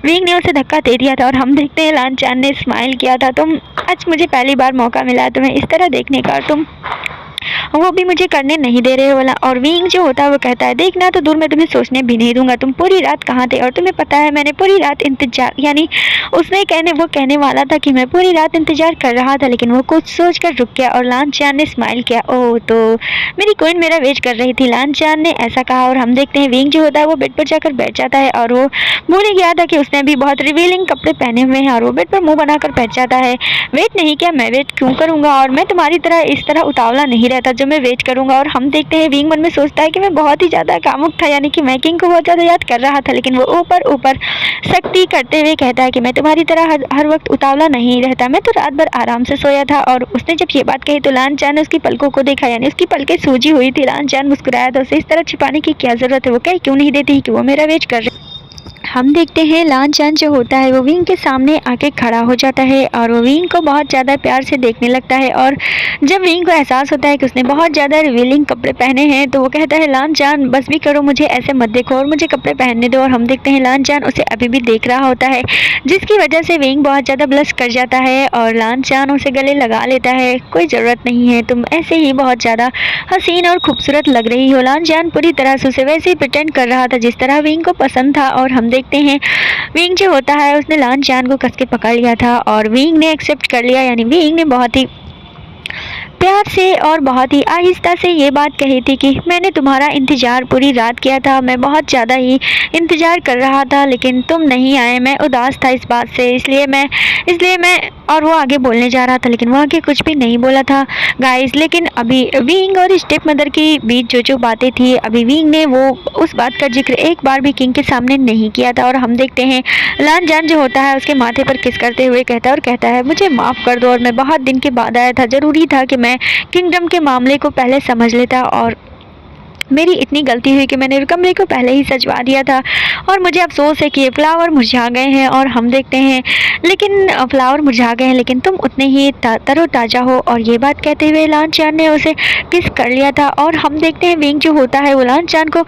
Speaker 1: विंग ने उसे धक्का दे दिया था। और हम देखते हैं लांचान ने स्माइल किया था। तुम आज मुझे पहली बार मौका मिला है तुम्हें इस तरह देखने का, तुम वो भी मुझे करने नहीं दे रहे हो वाला। और विंग जो होता है वो कहता है देखना तो दूर, मैं तुम्हें सोचने भी नहीं दूंगा, तुम पूरी रात कहाँ थे और तुम्हें पता है मैंने पूरी रात इंतजार, यानी वो कहने वाला था कि मैं पूरी रात इंतजार कर रहा था लेकिन वो कुछ सोच कर रुक गया। और लांचान ने स्माइल किया, ओह तो मेरी क्वीन मेरा वेट कर रही थी, लांचान ने ऐसा कहा। और हम देखते हैं विंग जो होता है वो बेड पर जाकर बैठ जाता है और वो भूल ही गया था कि उसने अभी बहुत रिवीलिंग कपड़े पहने हुए हैं और वो बेड पर मुँह बनाकर बैठ जाता है। वेट नहीं किया, मैं वेट क्यों करूँगा और मैं तुम्हारी तरह इस तरह उतावला नहीं रहता जो मैं वेट करूंगा। और हम देखते हैं विंग मन में सोचता है कि मैं बहुत ही ज़्यादा कामुक था, यानी कि मैं किंग को बहुत ज़्यादा याद कर रहा था। लेकिन वो ऊपर सख्ती करते हुए कहता है कि मैं तुम्हारी तरह हर वक्त उतावला नहीं रहता, मैं तो रात भर आराम से सोया था। और उसने जब ये बात कही तो लांचान ने उसकी पलकों को देखा, यानी उसकी पलकें सूजी हुई थी। लांचान मुस्कुराया था, उसे इस तरह छिपाने की क्या ज़रूरत है, वो कह क्यों नहीं देती कि वो मेरा वेट कर रही। हम देखते हैं लांचान जो होता है वो विंग के सामने आके खड़ा हो जाता है और वो विंग को बहुत ज़्यादा प्यार से देखने लगता है। और जब विंग को एहसास होता है कि उसने बहुत ज़्यादा रिवीलिंग कपड़े पहने हैं तो वो कहता है लांचान बस भी करो, मुझे ऐसे मत देखो और मुझे कपड़े पहनने दो। और हम देखते हैं लांचान उसे अभी भी देख रहा होता है जिसकी वजह से विंग बहुत ज़्यादा ब्लश कर जाता है और लांचान उसे गले लगा लेता है। कोई ज़रूरत नहीं है, तुम ऐसे ही बहुत ज़्यादा हसीन और खूबसूरत लग रही हो। लांचान पूरी तरह से उसे वैसे ही प्रिटेंड कर रहा था जिस तरह विंग को पसंद था। और हम देखते हैं विंग जो होता है उसने लांचान को कस के पकड़ लिया था और विंग ने एक्सेप्ट कर लिया, यानी विंग ने बहुत ही प्यार से और बहुत ही आहिस्ता से ये बात कही थी कि मैंने तुम्हारा इंतज़ार पूरी रात किया था, मैं बहुत ज़्यादा ही इंतज़ार कर रहा था लेकिन तुम नहीं आए, मैं उदास था इस बात से, इसलिए मैं और वो आगे बोलने जा रहा था लेकिन वो आगे कुछ भी नहीं बोला था गाइस। लेकिन अभी विंग और स्टेप मदर के बीच जो बातें थी अभी विंग ने वो उस बात का जिक्र एक बार भी किंग के सामने नहीं किया था। और हम देखते हैं लांचान जो होता है उसके माथे पर किस करते हुए कहता है मुझे माफ़ कर दो और मैं बहुत दिन के बाद आया था, ज़रूरी था कि मैं किंगडम के मामले को पहले समझ लेता और मेरी इतनी गलती हुई कि मैंने कमरे को पहले ही सजवा दिया था और मुझे अफसोस है कि ये फ्लावर मुरझा गए हैं। और हम देखते हैं लेकिन फ्लावर मुरझा गए हैं लेकिन तुम उतने ही तरोताज़ा हो। और ये बात कहते हुए लांचान ने उसे किस कर लिया था। और हम देखते हैं विंग जो होता है वो लांचान को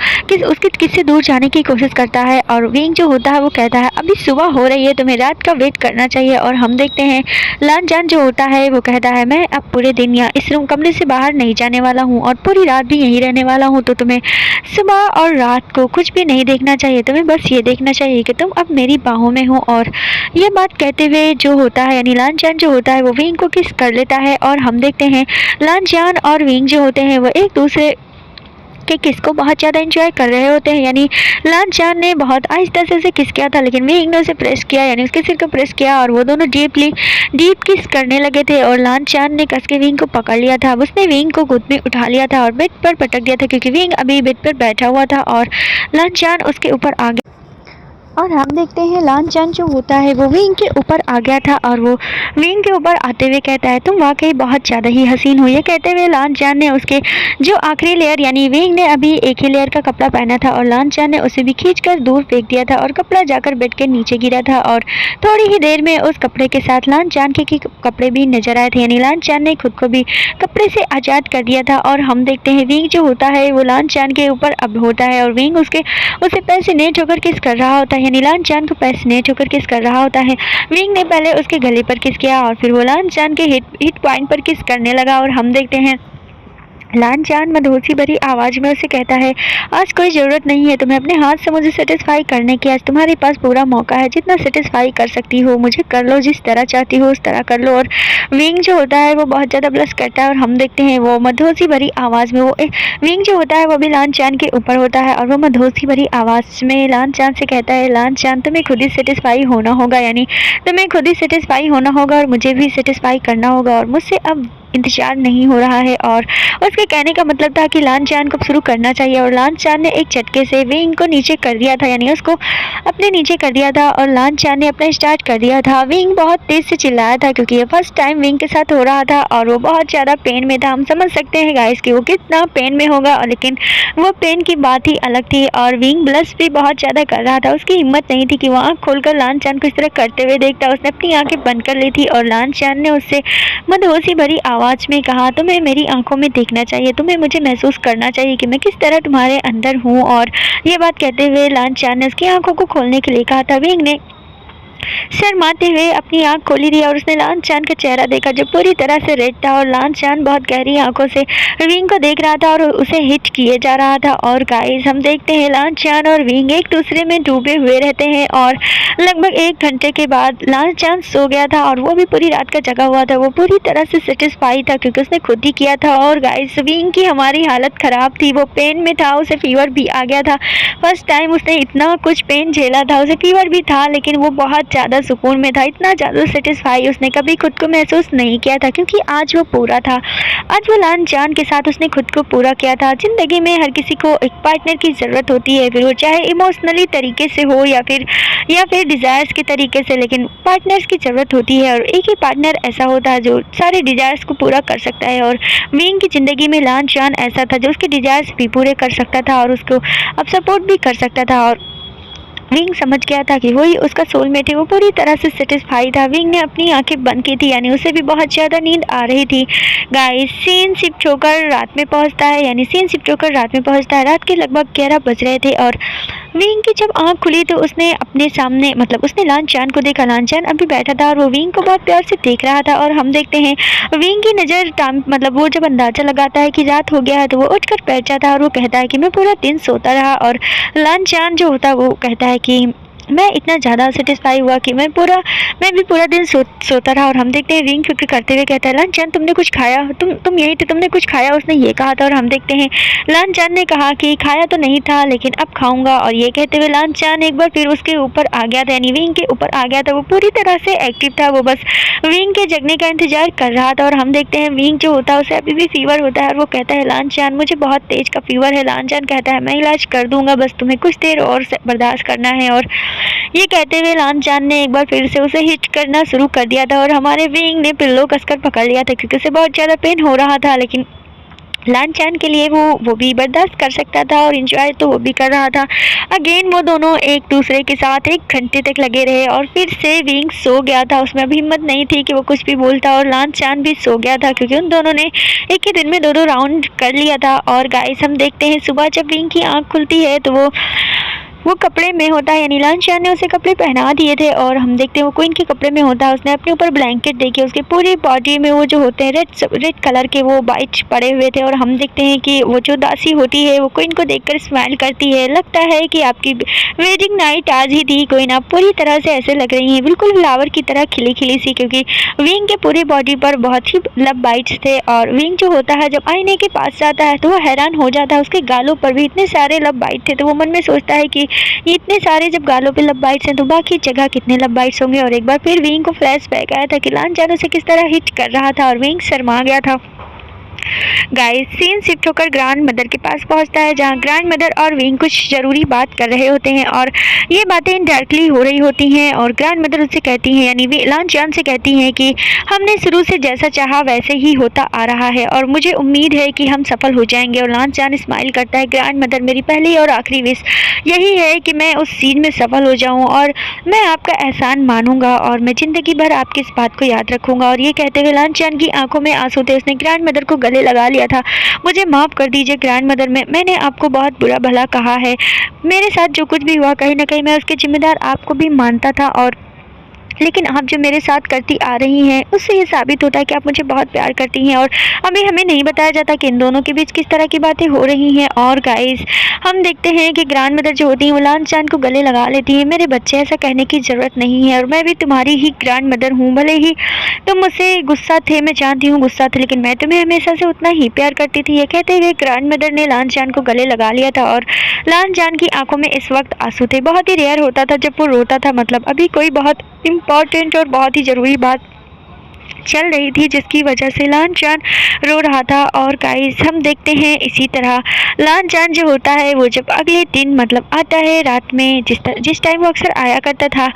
Speaker 1: उसकी किस से दूर जाने की कोशिश करता है और विंग जो होता है वो कहता है अभी सुबह हो रही है, तुम्हें रात का वेट करना चाहिए। और हम देखते हैं लांचान जो होता है वो कहता है मैं अब पूरे दिन या इस रूम कमरे से बाहर नहीं जाने वाला हूँ और पूरी रात भी यहीं रहने वाला हूँ, तो तुम्हें सुबह और रात को कुछ भी नहीं देखना चाहिए, तुम्हें बस ये देखना चाहिए कि तुम अब मेरी बाहों में हो। और ये बात कहते हुए जो होता है यानी लांचान जो होता है वो विंग को किस कर लेता है और हम देखते हैं लांचान और विंग जो होते हैं वो एक दूसरे के किस को बहुत ज़्यादा एंजॉय कर रहे होते हैं। यानी लांचान ने बहुत आहिस्ता से उसे किस किया था, लेकिन विंग ने उसे प्रेस किया, यानी उसके सिर को प्रेस किया और वो दोनों डीप किस करने लगे थे। और लांचान ने कस के विंग को पकड़ लिया था, उसने विंग को गोद में उठा लिया था और बेड पर पटक दिया था, क्योंकि विंग अभी बेड पर बैठा हुआ था और लांचान उसके ऊपर आ गया। और हम देखते हैं लांचान जो होता है वो विंग के ऊपर आ गया था और वो विंग के ऊपर आते हुए कहता है तुम वाकई बहुत ज़्यादा ही हसीन हो। ये कहते हुए लांचान ने उसके जो आखिरी लेयर यानी विंग ने अभी एक ही लेयर का कपड़ा पहना था और लांचान ने उसे भी खींचकर दूर फेंक दिया था और कपड़ा जाकर बेड के नीचे गिरा था। और थोड़ी ही देर में उस कपड़े के साथ लांचान के कपड़े भी नजर आए थे, यानी लांचान ने खुद को भी कपड़े से आज़ाद कर दिया था। और हम देखते हैं विंग जो होता है वो लांचान के ऊपर अब होता है और विंग उसे पैसिनेट होकर किस कर रहा होता है, यानी लांचान को पैसिनेट होकर किस कर रहा होता है। विंग ने पहले उसके गले पर किस किया और फिर वो लांचान के हिट पॉइंट पर किस करने लगा। और हम देखते हैं लांचान मधोसी भरी आवाज़ में उसे कहता है आज कोई ज़रूरत नहीं है तुम्हें अपने हाथ से मुझे सेटिस्फाई करने की, आज तुम्हारे पास पूरा मौका है, जितना सेटिस्फाई कर सकती हो मुझे कर लो, जिस तरह चाहती हो उस तरह कर लो। और विंग जो होता है वो बहुत ज़्यादा ब्लश करता है और हम देखते हैं वो मधोसी भरी आवाज़ में वो विंग जो होता है वो भी लांचान के ऊपर होता है और वो मधोसी भरी आवाज़ में लांचान से कहता है लांचान तुम्हें खुद ही सेटिस्फाई होना होगा, यानी तुम्हें खुद ही सेटिस्फाई होना होगा और मुझे भी सेटिस्फाई करना होगा और मुझसे अब इंतजार नहीं हो रहा है। और उसके कहने का मतलब था कि लांचान को शुरू करना चाहिए और लांचान ने एक झटके से विंग को नीचे कर दिया था, यानी उसको अपने नीचे कर दिया था और लांचान ने अपना स्टार्ट कर दिया था। विंग बहुत तेज़ से चिल्लाया था क्योंकि ये फर्स्ट टाइम विंग के साथ हो रहा था और वो बहुत ज़्यादा पेन में था। हम समझ सकते हैं गाइस कि वो कितना पेन में होगा, लेकिन वो पेन की बात ही अलग थी। और विंग ब्लश भी बहुत ज़्यादा कर रहा था, उसकी हिम्मत नहीं थी कि वो आँख खोलकर लांचान को इस तरह करते हुए देखता। उसने अपनी आँखें बंद कर ली थी और लांचान ने उससे मधोसी भरी आवाज़ में कहा तुम्हें मेरी आंखों में देखना चाहिए, तुम्हें मुझे महसूस करना चाहिए कि मैं किस तरह तुम्हारे अंदर हूँ। और ये बात कहते हुए लांचान ने उसकी आंखों को खोलने के लिए कहा था। विंग ने शर्माते हुए अपनी आंख खोली थी और उसने लांचान का चेहरा देखा जो पूरी तरह से रेड था और लांचान बहुत गहरी आंखों से विंग को देख रहा था और उसे हिट किए जा रहा था। और गाइस हम देखते हैं लांचान और विंग एक दूसरे में डूबे हुए रहते हैं और लगभग 1 घंटे के बाद लांचान सो गया था और वो भी पूरी रात का जगा हुआ था। वो पूरी तरह से सेटिस्फाई था क्योंकि उसने खुद ही किया था। और गाइस विंग की हमारी हालत ख़राब थी, वो पेन में था, उसे फीवर भी आ गया था। फर्स्ट टाइम उसने इतना कुछ पेन झेला था, उसे फीवर भी था, लेकिन वो बहुत ज़्यादा सुकून में था, इतना ज़्यादा सेटिस्फाई उसने कभी खुद को महसूस नहीं किया था क्योंकि आज वो पूरा था। आज वो लांचान के साथ उसने खुद को पूरा किया था। ज़िंदगी में हर किसी को एक पार्टनर की ज़रूरत होती है, फिर वो चाहे इमोशनली तरीके से हो या फिर डिज़ायर्स के तरीके से, लेकिन पार्टनर्स की ज़रूरत होती है और एक ही पार्टनर ऐसा होता है जो सारे डिज़ायर्स को पूरा कर सकता है। और विंग की ज़िंदगी में लांचान ऐसा था जो उसके डिज़ायर्स भी पूरे कर सकता था और उसको अब सपोर्ट भी कर सकता था। और विंग समझ गया था कि वही उसका सोलमेट है, वो पूरी तरह से सेटिस्फाई था। विंग ने अपनी आंखें बंद की थी, यानी उसे भी बहुत ज़्यादा नींद आ रही थी। गाइस सीन शिफ्ट होकर रात में पहुंचता है, रात के लगभग 11 बज रहे थे और विंग की जब आंख खुली तो उसने अपने सामने उसने लांचान को देखा। लांचान अभी बैठा था और वो विंग को बहुत प्यार से देख रहा था। और हम देखते हैं विंग की नज़र वो जब अंदाज़ा लगाता है कि रात हो गया है तो वो उठकर बैठ जाता है और वो कहता है कि मैं पूरा दिन सोता रहा। और लांचान जो होता है वो कहता है कि मैं इतना ज़्यादा सेटिस्फाई हुआ कि मैं भी पूरा दिन सोता रहा। और हम देखते हैं विंग फिक्र करते हुए कहता है लांचान तुमने कुछ खाया, तुम यही थे, तुमने कुछ खाया, उसने ये कहा था। और हम देखते हैं लांचान ने कहा कि खाया तो नहीं था लेकिन अब खाऊंगा। और ये कहते हुए लांचान एक बार फिर उसके ऊपर आ गया था, यानी विंग के ऊपर आ गया था। वो पूरी तरह से एक्टिव था, वो बस विंग के जगने का इंतजार कर रहा था। और हम देखते हैं विंग जो होता है उसे अभी भी फीवर होता है और वो कहता है लांचान मुझे बहुत तेज का फीवर है। लांचान कहता है मैं इलाज कर दूंगा, बस तुम्हें कुछ देर और बर्दाश्त करना है। और ये कहते हुए लांचान ने एक बार फिर से उसे हिट करना शुरू कर दिया था और हमारे विंग ने पिल्लो कसकर पकड़ लिया था क्योंकि उसे बहुत ज़्यादा पेन हो रहा था, लेकिन लांचान के लिए वो भी बर्दाश्त कर सकता था और इंजॉय तो वो भी कर रहा था। अगेन वो दोनों एक दूसरे के साथ 1 घंटे तक लगे रहे और फिर से विंग सो गया था, उसमें अभी हिम्मत नहीं थी कि वो कुछ भी बोलता। और लांचान भी सो गया था क्योंकि उन दोनों ने एक ही दिन में 2 राउंड कर लिया था। और गाइस हम देखते हैं सुबह जब विंग की आँख खुलती है तो वो वो कपड़े में होता है, यानी लांचान ने उसे कपड़े पहना दिए थे और हम देखते हैं वो क्वीन के कपड़े में होता है। उसने अपने ऊपर ब्लैंकेट देखी, उसकी पूरी बॉडी में वो जो होते हैं रेड कलर के वो बाइट्स पड़े हुए थे और हम देखते हैं कि वो जो दासी होती है वो क्वीन को देखकर स्माइल करती है। लगता है कि आपकी वेडिंग नाइट आज ही थी क्वीन, आप पूरी तरह से ऐसे लग रही हैं बिल्कुल फ्लावर की तरह खिली खिली सी, क्योंकि विंग के पूरी बॉडी पर बहुत ही लव बाइट्स थे। और विंग जो होता है जब आईने के पास जाता है तो वो हैरान हो जाता है, उसके गालों पर भी इतने सारे लव बाइट थे। तो वो मन में सोचता है कि इतने सारे जब गालों पे लव बाइट्स हैं तो बाकी जगह कितने लव बाइट्स होंगे। और एक बार फिर विंग को फ्लैशबैक आया था कि लांचान उसे किस तरह हिट कर रहा था और विंग शर्मा गया था। गाइस सीन शिफ्ट होकर ग्रैंड मदर के पास पहुंचता है, जहां ग्रैंड मदर और विंग कुछ जरूरी बात कर रहे होते हैं और ये बातें इनडायरेक्टली हो रही होती हैं। और ग्रैंड मदर उससे कहती हैं, यानी लांचान से कहती हैं कि हमने शुरू से जैसा चाहा वैसे ही होता आ रहा है और मुझे उम्मीद है कि हम सफल हो जाएंगे। और लांचान स्माइल करता है, ग्रैंड मदर मेरी पहली और आखिरी विश यही है कि मैं उस चीज़ में सफल हो जाऊँ और मैं आपका एहसान मानूंगा और मैं ज़िंदगी भर आपकी इस बात को याद रखूंगा। और ये कहते हुए लांचान की आंखों में आंसू थे, उसने ग्रैंड मदर को गले लगा लिया था। मुझे माफ़ कर दीजिए ग्रैंड मदर, मैंने आपको बहुत बुरा भला कहा है। मेरे साथ जो कुछ भी हुआ कहीं ना कहीं मैं उसके जिम्मेदार आपको भी मानता था, और लेकिन आप जो मेरे साथ करती आ रही हैं उससे ये साबित होता है कि आप मुझे बहुत प्यार करती हैं। और अभी हमें नहीं बताया जाता कि इन दोनों के बीच किस तरह की बातें हो रही हैं। और गाइस हम देखते हैं कि ग्रैंड मदर जो होती हैं वो लांचान को गले लगा लेती हैं। मेरे बच्चे ऐसा कहने की ज़रूरत नहीं है और मैं भी तुम्हारी ही ग्रैंड मदर हूँ, भले ही तुम मुझसे गुस्सा थे, मैं जानती हूँ गुस्सा थे, लेकिन मैं तुम्हें हमेशा से उतना ही प्यार करती थी। ये कहते हुए ग्रैंड मदर ने लांचान को गले लगा लिया था और लांचान की आंखों में इस वक्त आंसू थे। बहुत ही रेयर होता था जब वो रोता था, मतलब अभी कोई बहुत इम्पॉर्टेंट और बहुत ही ज़रूरी बात चल रही थी जिसकी वजह से लांचान रो रहा था। और गाइस हम देखते हैं इसी तरह लांचान जो होता है वो जब अगले दिन मतलब आता है रात में, जिस टाइम वो अक्सर आया करता था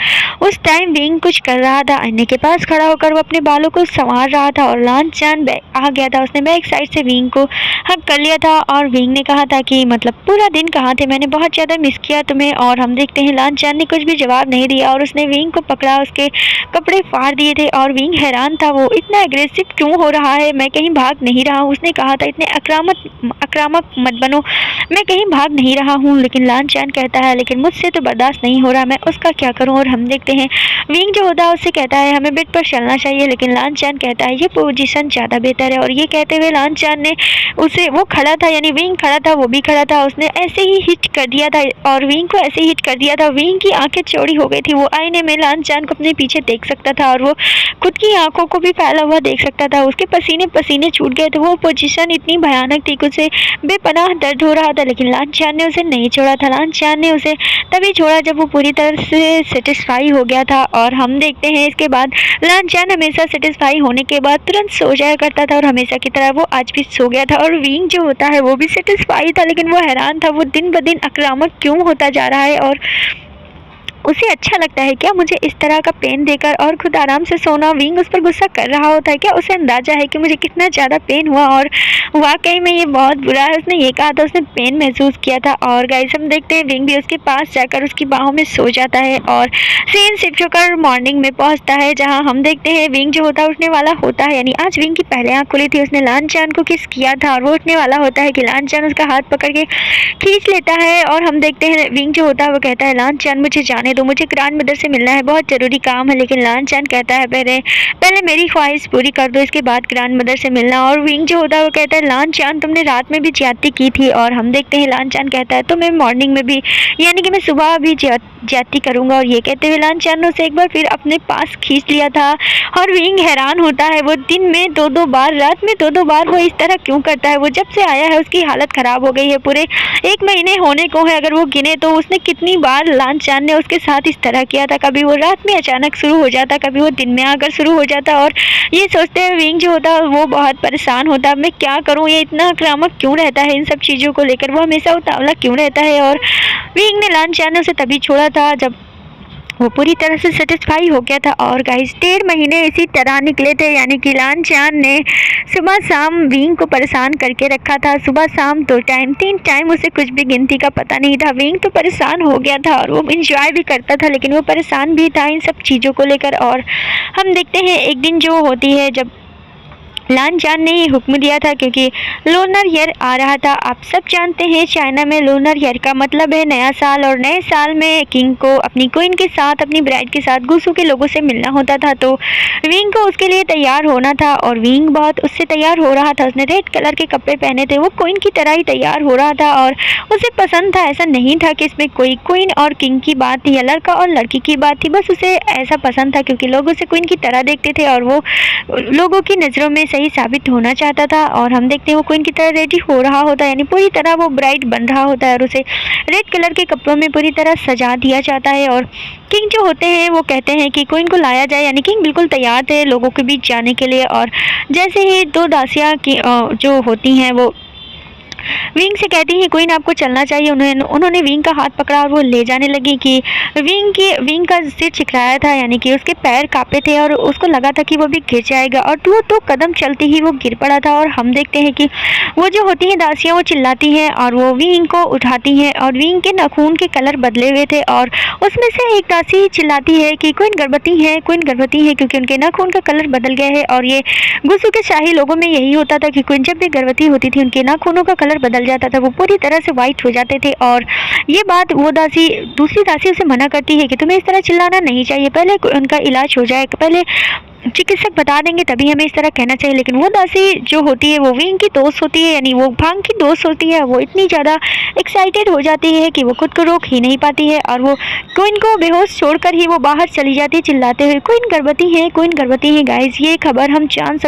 Speaker 1: उस टाइम विंग कुछ कर रहा था, आईने के पास खड़ा होकर वो अपने बालों को संवार रहा था और लांचान आ गया था। उसने बैक साइड से विंग को हक कर लिया था और विंग ने कहा था कि मतलब पूरा दिन कहाँ थे, मैंने बहुत ज़्यादा मिस किया तुम्हें। और हम देखते हैं लांचान ने कुछ भी जवाब नहीं दिया और उसने विंग को पकड़ा, उसके कपड़े फाड़ दिए थे और विंग हैरान था, वो इतना एग्रेसिव क्यों हो रहा है, मैं कहीं भाग नहीं रहा हूँ। उसने कहा था इतने आक्रामक मत बनो, मैं कहीं भाग नहीं रहा हूँ। लेकिन लांचान कहता है लेकिन मुझसे तो बर्दाश्त नहीं हो रहा, मैं उसका क्या करूँ। और हम देखते हैं विंग जो होता है उससे कहता है हमें बेड पर चलना चाहिए, लेकिन लांचान कहता है ये पोजीशन ज़्यादा बेहतर है। और ये कहते हुए लांचान ने उसे, वो खड़ा था यानी विंग खड़ा था, वो भी खड़ा था, उसने ऐसे ही हिट कर दिया था और विंग को ऐसे ही हिट कर दिया था। विंग की आंखें चौड़ी हो गई थी, वो आईने में लांचान को अपने पीछे देख सकता था और वो खुद की आंखों को भी फैला हुआ देख सकता था। उसके पसीने पसीने छूट गए थे, वो पोजीशन इतनी भयानक थी कि उसे बेपनाह दर्द हो रहा था, लेकिन लांचान ने उसे नहीं छोड़ा था। लांचान ने उसे तभी छोड़ा जब वो पूरी तरह से सेटिस्फाई हो गया था। और हम देखते हैं इसके बाद लांचान हमेशा सेटिस्फाई होने के बाद तुरंत सो जाया करता था और हमेशा की तरह वो आज भी सो गया था। और विंग जो होता है वो भी सेटिस्फाई था, लेकिन वो हैरान था, वो दिन ब दिन आक्रामक क्यों होता जा रहा है और उसे अच्छा लगता है क्या मुझे इस तरह का पेन देकर और खुद आराम से सोना। विंग उस पर गुस्सा कर रहा होता है क्या, उसे अंदाजा है कि मुझे कितना ज़्यादा पेन हुआ और वाकई में ये बहुत बुरा है, उसने ये कहा था, उसने पेन महसूस किया था। और गाइस हम देखते हैं विंग भी उसके पास जाकर उसकी बाहों में सो जाता है और सीन शिफ्ट होकर मॉर्निंग में पहुँचता है, जहाँ हम देखते हैं विंग जो होता है उठने वाला होता है, यानी आज विंग की पहले आँख खुली थी, उसने लांचान को किस किया था और वो उठने वाला होता है कि लांचान उसका हाथ पकड़ के खींच लेता है। और हम देखते हैं विंग जो होता है वो कहता है लांचान मुझे जाने तो मुझे ग्रैंड मदर से मिलना है, बहुत ज़रूरी काम है। लेकिन लांचान कहता है पहले मेरी ख्वाहिश पूरी कर दो, इसके बाद ग्रैंड मदर से मिलना। और विंग जो होता है वो कहता है लांचान तुमने रात में भी ज्यादती की थी। और हम देखते हैं लांचान कहता है तो मैं मॉर्निंग में भी, यानी कि मैं सुबह भी ज्यादती करूँगा। और ये कहते हुए लांचान ने उसे एक बार फिर अपने पास खींच लिया था और विंग हैरान होता है, वो दिन में दो बार, रात में दो बार वो इस तरह क्यों करता है। वो जब से आया है उसकी हालत ख़राब हो गई है, पूरे 1 महीने होने को है, अगर वो गिने तो उसने कितनी बार लांचान ने उसके साथ इस तरह किया था। कभी वो रात में अचानक शुरू हो जाता, कभी वो दिन में आकर शुरू हो जाता। और ये सोचते हुए विंग जो होता वो बहुत परेशान होता, मैं क्या करूँ, ये इतना आक्रामक क्यों रहता है इन सब चीज़ों को लेकर, वो हमेशा उतावला क्यों रहता है। और विंग ने लांचान से तभी छोड़ा था जब वो पूरी तरह से सेटिस्फाई हो गया था। और गाइस 1.5 महीने इसी तरह निकले थे, यानी कि लांचान ने सुबह शाम विंग को परेशान करके रखा था, सुबह शाम 2 टाइम 3 टाइम, उसे कुछ भी गिनती का पता नहीं था। विंग तो परेशान हो गया था और वो इंजॉय भी करता था, लेकिन वो परेशान भी था इन सब चीज़ों को लेकर। और हम देखते हैं एक दिन जो होती है जब लानचान ने ही हुक्म दिया था क्योंकि लूनर ईयर आ रहा था। आप सब जानते हैं चाइना में लूनर ईयर का मतलब है नया साल, और नए साल में किंग को अपनी क्वीन के साथ, अपनी ब्राइड के साथ गुसू के लोगों से मिलना होता था। तो विंग को उसके लिए तैयार होना था और विंग बहुत उससे तैयार हो रहा था। उसने रेड कलर के कपड़े पहने थे, वो क्वीन की तरह ही तैयार हो रहा था और उसे पसंद था। ऐसा नहीं था कि इसमें कोई क्वीन और किंग की बात थी या लड़का और लड़की की बात थी, बस उसे ऐसा पसंद था क्योंकि लोग उसे क्वीन की तरह देखते थे और वो लोगों की नज़रों में सही साबित होना चाहता था। और हम देखते हैं वो क्वीन की तरह रेडी हो रहा होता है, यानी पूरी तरह वो ब्राइड बन रहा होता है और उसे रेड कलर के कपड़ों में पूरी तरह सजा दिया जाता है। और किंग जो होते हैं वो कहते हैं कि क्वीन को लाया जाए, यानी किंग बिल्कुल तैयार थे लोगों के बीच जाने के लिए। और जैसे ही दो दासियाँ की जो होती हैं वो विंग से कहती है क्वीन आपको चलना चाहिए। उन्होंने विंग का हाथ पकड़ा और वो ले जाने लगी कि विंग का सिर चिकराया था, यानी कि उसके पैर कांपे थे और उसको लगा था कि वो भी गिर जाएगा और दो कदम चलते ही वो गिर पड़ा था। और हम देखते हैं कि वो जो होती हैं दासियाँ वो चिल्लाती हैं और वो विंग को उठाती हैं और विंग के नाखून के कलर बदले हुए थे और उसमें से एक दासी चिल्लाती है कि क्वीन गर्भवती है, क्वीन गर्भवती है, क्योंकि उनके नाखून का कलर बदल गया है। और ये गुस्सू के शाही लोगों में यही होता था कि क्वीन जब भी गर्भवती होती थी उनके नाखूनों का कलर बदल जाता था, वो पूरी तरह से वाइट हो जाते थे। और ये बात वो दासी दूसरी दासी उसे मना करती है कि तुम्हें इस तरह चिल्लाना नहीं चाहिए, पहले उनका इलाज हो जाए, पहले चिकित्सक बता देंगे तभी हमें इस तरह कहना चाहिए। लेकिन वो दासी जो होती है वो विंग की दोस्त होती है, यानी वो भांग की दोस्त होती है। वो इतनी ज़्यादा एक्साइटेड हो जाती है कि वो खुद को रोक ही नहीं पाती है और वो क्वीन को बेहोश छोड़कर ही वो बाहर चली जाती है चिल्लाते हुए क्वीन गर्भवती है, क्वीन गर्भवती है। गाइस ये खबर हम जान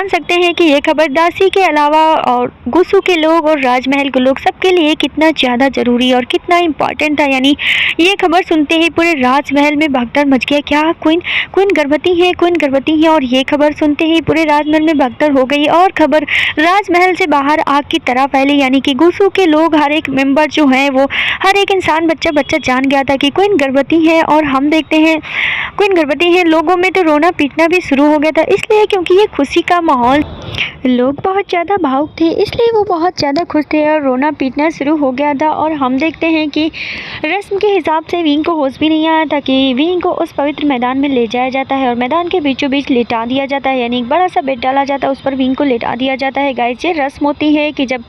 Speaker 1: सकते हैं कि ये खबर दासी के अलावा और गुस्सू के लोग और राजमहल के लोग सबके लिए कितना ज़्यादा ज़रूरी और कितना इम्पॉर्टेंट था। यानी ये खबर सुनते ही पूरे राजमहल में भगदड़ मच गया, क्या क्वीन गर्भवती है, क्वीन गर्भवती है। और ये खबर सुनते ही पूरे राजमहल में भगदड़ हो गई और खबर राजमहल से बाहर आग की तरह फैली, यानी कि गुस्सू के लोग हर एक मेंबर जो हैं वो हर एक इंसान बच्चा जान गया था कि क्वीन गर्भवती है। और हम देखते हैं क्वीन गर्भवती है, लोगों में तो रोना पीटना भी शुरू हो गया था, इसलिए क्योंकि ये खुशी का माहौल, लोग बहुत ज़्यादा भावुक थे इसलिए वो बहुत ज़्यादा खुश थे और रोना पीटना शुरू हो गया था। और हम देखते हैं कि रस्म के हिसाब से विंग को होश भी नहीं आया था कि विंग को उस पवित्र मैदान में ले जाया जाता है और मैदान के बीचों बीच लेटा दिया जाता है, यानी एक बड़ा सा बेड डाला जाता है, उस पर विंग को लेटा दिया जाता है। गाइस ये रस्म होती है कि जब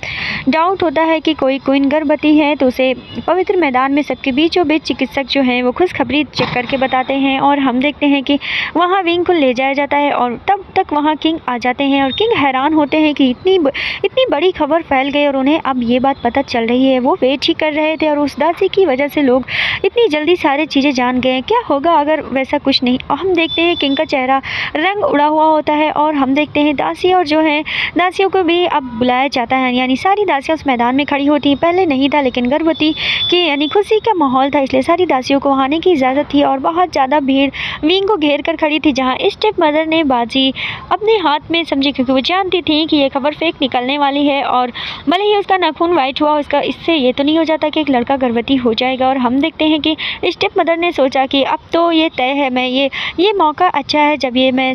Speaker 1: डाउट होता है कि कोई क्वीन गर्भवती है तो उसे पवित्र मैदान में सबके बीचों बीच चिकित्सक जो हैं वो खुशखबरी चेक करके बताते हैं। और हम देखते हैं कि वहाँ विंग को ले जाया जाता है और तब तक वहाँ किंग आ जाते हैं और किंग हैरान होते हैं कि इतनी बड़ी खबर फैल गई और उन्हें अब ये बात पता चल रही है। वो वेट ही कर रहे थे और उस दासी की वजह से लोग इतनी जल्दी सारी चीज़ें जान गए, क्या होगा अगर वैसा कुछ नहीं। और हम देखते हैं किंग का चेहरा रंग उड़ा हुआ होता है और हम देखते हैं दासी और जो है दासियों को भी अब बुलाया जाता है, यानी सारी दासियाँ उस मैदान में खड़ी होती हैं। पहले नहीं था लेकिन गर्भवती की यानी खुशी का माहौल था इसलिए सारी दासियों को आने की इजाज़त थी और बहुत ज़्यादा भीड़ विंग को घेर कर खड़ी थी, जहाँ स्टेप मदर ने बाजी अपने हाथ में समझी क्योंकि वो जानती थी कि ये खबर फेक निकलने वाली है। और भले ही उसका नाखून वाइट हुआ, इससे ये तो नहीं हो जाता कि एक लड़का गर्भवती हो जाएगा। और हम देखते हैं कि स्टेप मदर ने सोचा कि अब तो ये तय है, मैं ये मौका अच्छा है जब ये मैं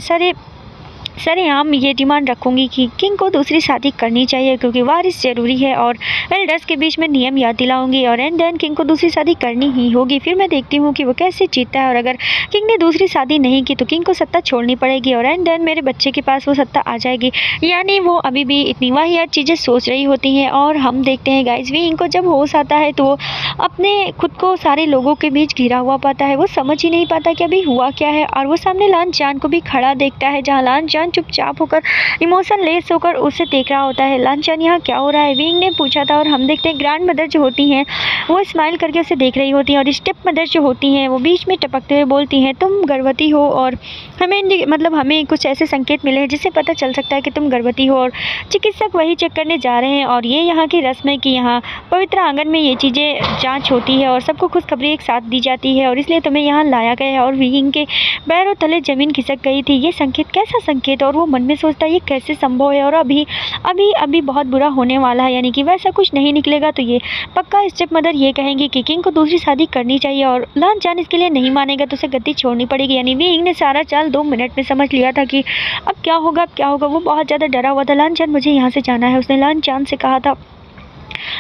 Speaker 1: सरेआम ये डिमांड रखूंगी कि किंग को दूसरी शादी करनी चाहिए क्योंकि वारिस ज़रूरी है और एल्डर्स के बीच में नियम याद दिलाऊंगी और एंड देन किंग को दूसरी शादी करनी ही होगी। फिर मैं देखती हूँ कि वो कैसे जीतता है और अगर किंग ने दूसरी शादी नहीं की तो किंग को सत्ता छोड़नी पड़ेगी और एंड देन मेरे बच्चे के पास वो सत्ता आ जाएगी। यानी वो अभी भी इतनी वाहियात चीज़ें सोच रही होती हैं। और हम देखते हैं गाइस विंग को जब होश आता है तो वो अपने खुद को सारे लोगों के बीच घिरा हुआ पाता है, वो समझ ही नहीं पाता कि अभी हुआ क्या है। और वो सामने लानचान को भी खड़ा देखता है, जहाँ लानचान चुपचाप होकर इमोशन लेस होकर उसे देख रहा होता है। लानचान यहाँ क्या हो रहा है, विंग ने पूछा था। और हम देखते हैं ग्रैंड मदर जो होती हैं वो स्माइल करके उसे देख रही होती हैं और स्टेप मदर जो होती हैं वो बीच में टपकते हुए बोलती हैं तुम गर्भवती हो और हमें कुछ ऐसे संकेत मिले हैं जिससे पता चल सकता है कि तुम गर्भवती हो और चिकित्सक वही चेक करने जा रहे हैं। और ये यहाँ की रस्म है कि यहाँ पवित्र आंगन में ये चीज़ें जाँच होती है और सबको खुशखबरी एक साथ दी जाती है और इसलिए तुम्हें यहाँ लाया गया है। और विंग के पैरों तले ज़मीन खिसक गई थी। ये संकेत कैसा संकेत, और वो मन में सोचता है ये कैसे संभव है और अभी बहुत बुरा होने वाला है, यानी कि वैसा कुछ नहीं निकलेगा तो ये पक्का स्टेप मदर ये कहेंगी कि किंग को दूसरी शादी करनी चाहिए और लानचान इसके लिए नहीं मानेगा तो उसे गद्दी छोड़नी पड़ेगी। यानी विंग ने सारा चाल 2 मिनट में समझ लिया था कि अब क्या होगा। वो बहुत ज़्यादा डरा हुआ था। लानचान मुझे यहाँ से जाना है, उसने लानचान से कहा था।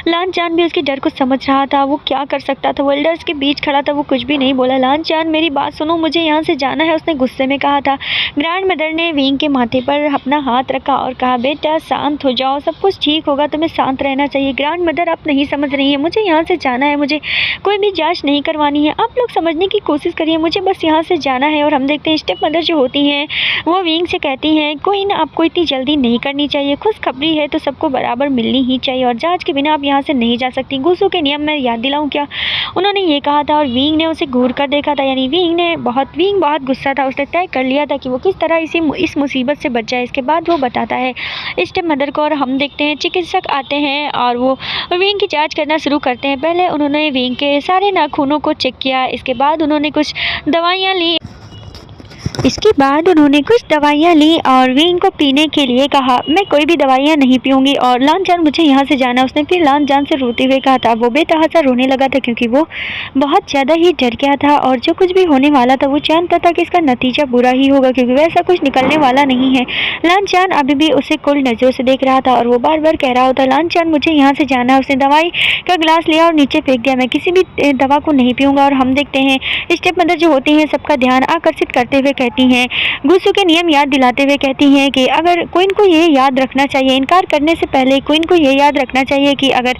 Speaker 1: लांचान भी उसके डर को समझ रहा था। वो क्या कर सकता था, वो एल्डर्स के बीच खड़ा था, वो कुछ भी नहीं बोला। लांचान मेरी बात सुनो, मुझे यहाँ से जाना है, उसने गुस्से में कहा था। ग्रैंड मदर ने विंग के माथे पर अपना हाथ रखा और कहा, बेटा शांत हो जाओ, सब कुछ ठीक होगा, तुम्हें शांत रहना चाहिए। ग्रैंड मदर आप नहीं समझ रही है, मुझे यहाँ से जाना है, मुझे कोई भी जाँच नहीं करवानी है, आप लोग समझने की कोशिश करिए, मुझे बस यहाँ से जाना है। और हम देखते हैं स्टेप मदर जो होती हैं वो विंग से कहती हैं, कोई ना, आपको इतनी जल्दी नहीं करनी चाहिए, खुशखबरी है तो सबको बराबर मिलनी ही चाहिए और जाँच के बिना आप यहाँ से नहीं जा सकती। गुस्सू के नियम मैं याद दिलाऊं क्या, उन्होंने ये कहा था और विंग ने उसे घूर कर देखा था। यानी विंग बहुत गुस्सा था, उसने तय कर लिया था कि वो किस तरह इस मुसीबत से बच जाए। इसके बाद वो बताता है स्टेप मदर को और हम देखते हैं चिकित्सक आते हैं और वो विंग की जांच करना शुरू करते हैं। पहले उन्होंने विंग के सारे नाखूनों को चेक किया, इसके बाद उन्होंने कुछ दवाइयाँ ली और विंग को पीने के लिए कहा। मैं कोई भी दवाइयाँ नहीं पीऊँगी और लांचान मुझे यहाँ से जाना। उसने फिर लांचान से रोते हुए कहा था। वो बेतहासा रोने लगा था क्योंकि वो बहुत ज़्यादा ही डर गया था और जो कुछ भी होने वाला था वो जानता था कि इसका नतीजा बुरा ही होगा क्योंकि वैसा कुछ निकलने वाला नहीं है। लांचान अभी भी उसे कुल नज़रों से देख रहा था और वो बार बार कह रहा होता, लांचान मुझे यहाँ से जाना है। उसने दवाई का गिलास लिया और नीचे फेंक दिया। मैं किसी भी दवा को नहीं पीऊँगा। और हम देखते हैं स्टेप मदर जो होती हैं सबका ध्यान आकर्षित करते हुए कहती हैं, गुस्सू के नियम याद दिलाते हुए कहती हैं कि अगर क्वीन को ये याद रखना चाहिए, इनकार करने से पहले क्वीन को ये याद रखना चाहिए कि अगर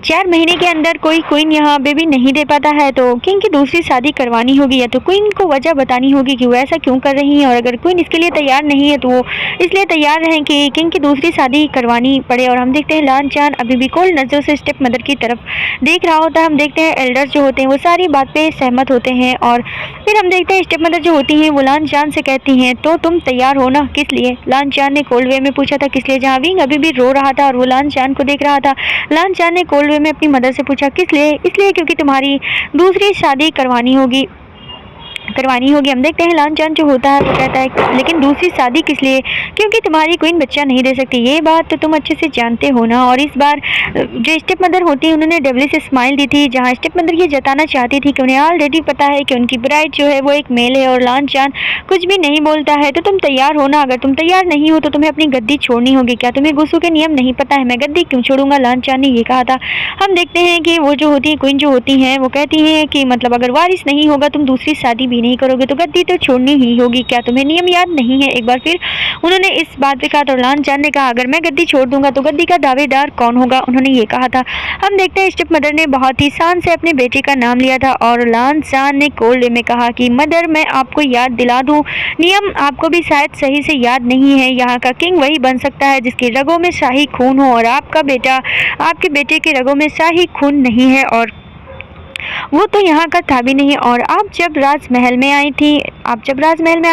Speaker 1: 4 महीने के अंदर कोई क्वीन यहाँ बेबी नहीं दे पाता है तो किंग की दूसरी शादी करवानी होगी या तो क्वीन को वजह बतानी होगी कि वो ऐसा क्यों कर रही है। और अगर क्वीन इसके लिए तैयार नहीं है तो वो इसलिए तैयार रहें कि किंग की दूसरी शादी करवानी पड़े। और हम देखते हैं लांचान अभी भी कोल्ड नज़रों से स्टेप मदर की तरफ देख रहा होता है। हम देखते हैं एल्डर्स जो होते हैं वो सारी बात पे सहमत होते हैं और फिर हम देखते हैं स्टेप मदर जो होती हैं वो लांचान से कहती हैं, तो तुम तैयार हो ना? किस लिए? लांचान ने कोल्ड वे में पूछा था। किस लिए? जहाँ विंग अभी भी रो रहा था और वो लांचान को देख रहा था। लांचान ने कोल्ड वे में अपनी मदर से पूछा, किस लिए? इसलिए क्योंकि तुम्हारी दूसरी शादी करवानी होगी। हम देखते हैं लांचान जो होता है वो कहता है, लेकिन दूसरी शादी किस लिए? क्योंकि तुम्हारी क्वीन बच्चा नहीं दे सकती। ये बात तो तुम अच्छे से जानते हो ना। और इस बार जो स्टेप मदर होती है उन्होंने डबली से स्माइल दी थी, जहां स्टेप मदर ये जताना चाहती थी कि उन्हें ऑलरेडी पता है कि उनकी ब्राइड जो है वो एक मेल है। और लांचान कुछ भी नहीं बोलता है। तो तुम तैयार हो ना? अगर तुम तैयार नहीं हो तो तुम्हें अपनी गद्दी छोड़नी होगी। क्या तुम्हें गुस्सू के नियम नहीं पता है? मैं गद्दी क्यों छोड़ूंगा? लांचान ने ये कहा था। हम देखते हैं कि वो जो होती है क्वीन जो होती हैं वो कहती हैं कि मतलब अगर वारिस नहीं होगा तुम दूसरी शादी भी नहीं करोगे तो गद्दी तो छोड़नी ही होगी। क्या तुम्हें नियम याद नहीं है? एक बार फिर उन्होंने इस बात पे कहा तो लांचान ने कहा, अगर मैं गद्दी छोड़ दूंगा तो गद्दी का दावेदार कौन होगा? उन्होंने ये कहा था। हम देखते हैं स्टेप मदर ने बहुत ही शान से अपने बेटे का नाम लिया था और लांचान ने कोल्ड में कहा कि मदर मैं आपको याद दिला दूं, नियम आपको भी शायद सही से याद नहीं है। यहाँ का किंग वही बन सकता है जिसके रगों में शाही खून हो और आपके बेटे के रगों में शाही खून नहीं है और वो तो यहाँ का था भी नहीं। और आप जब राजमहल में आई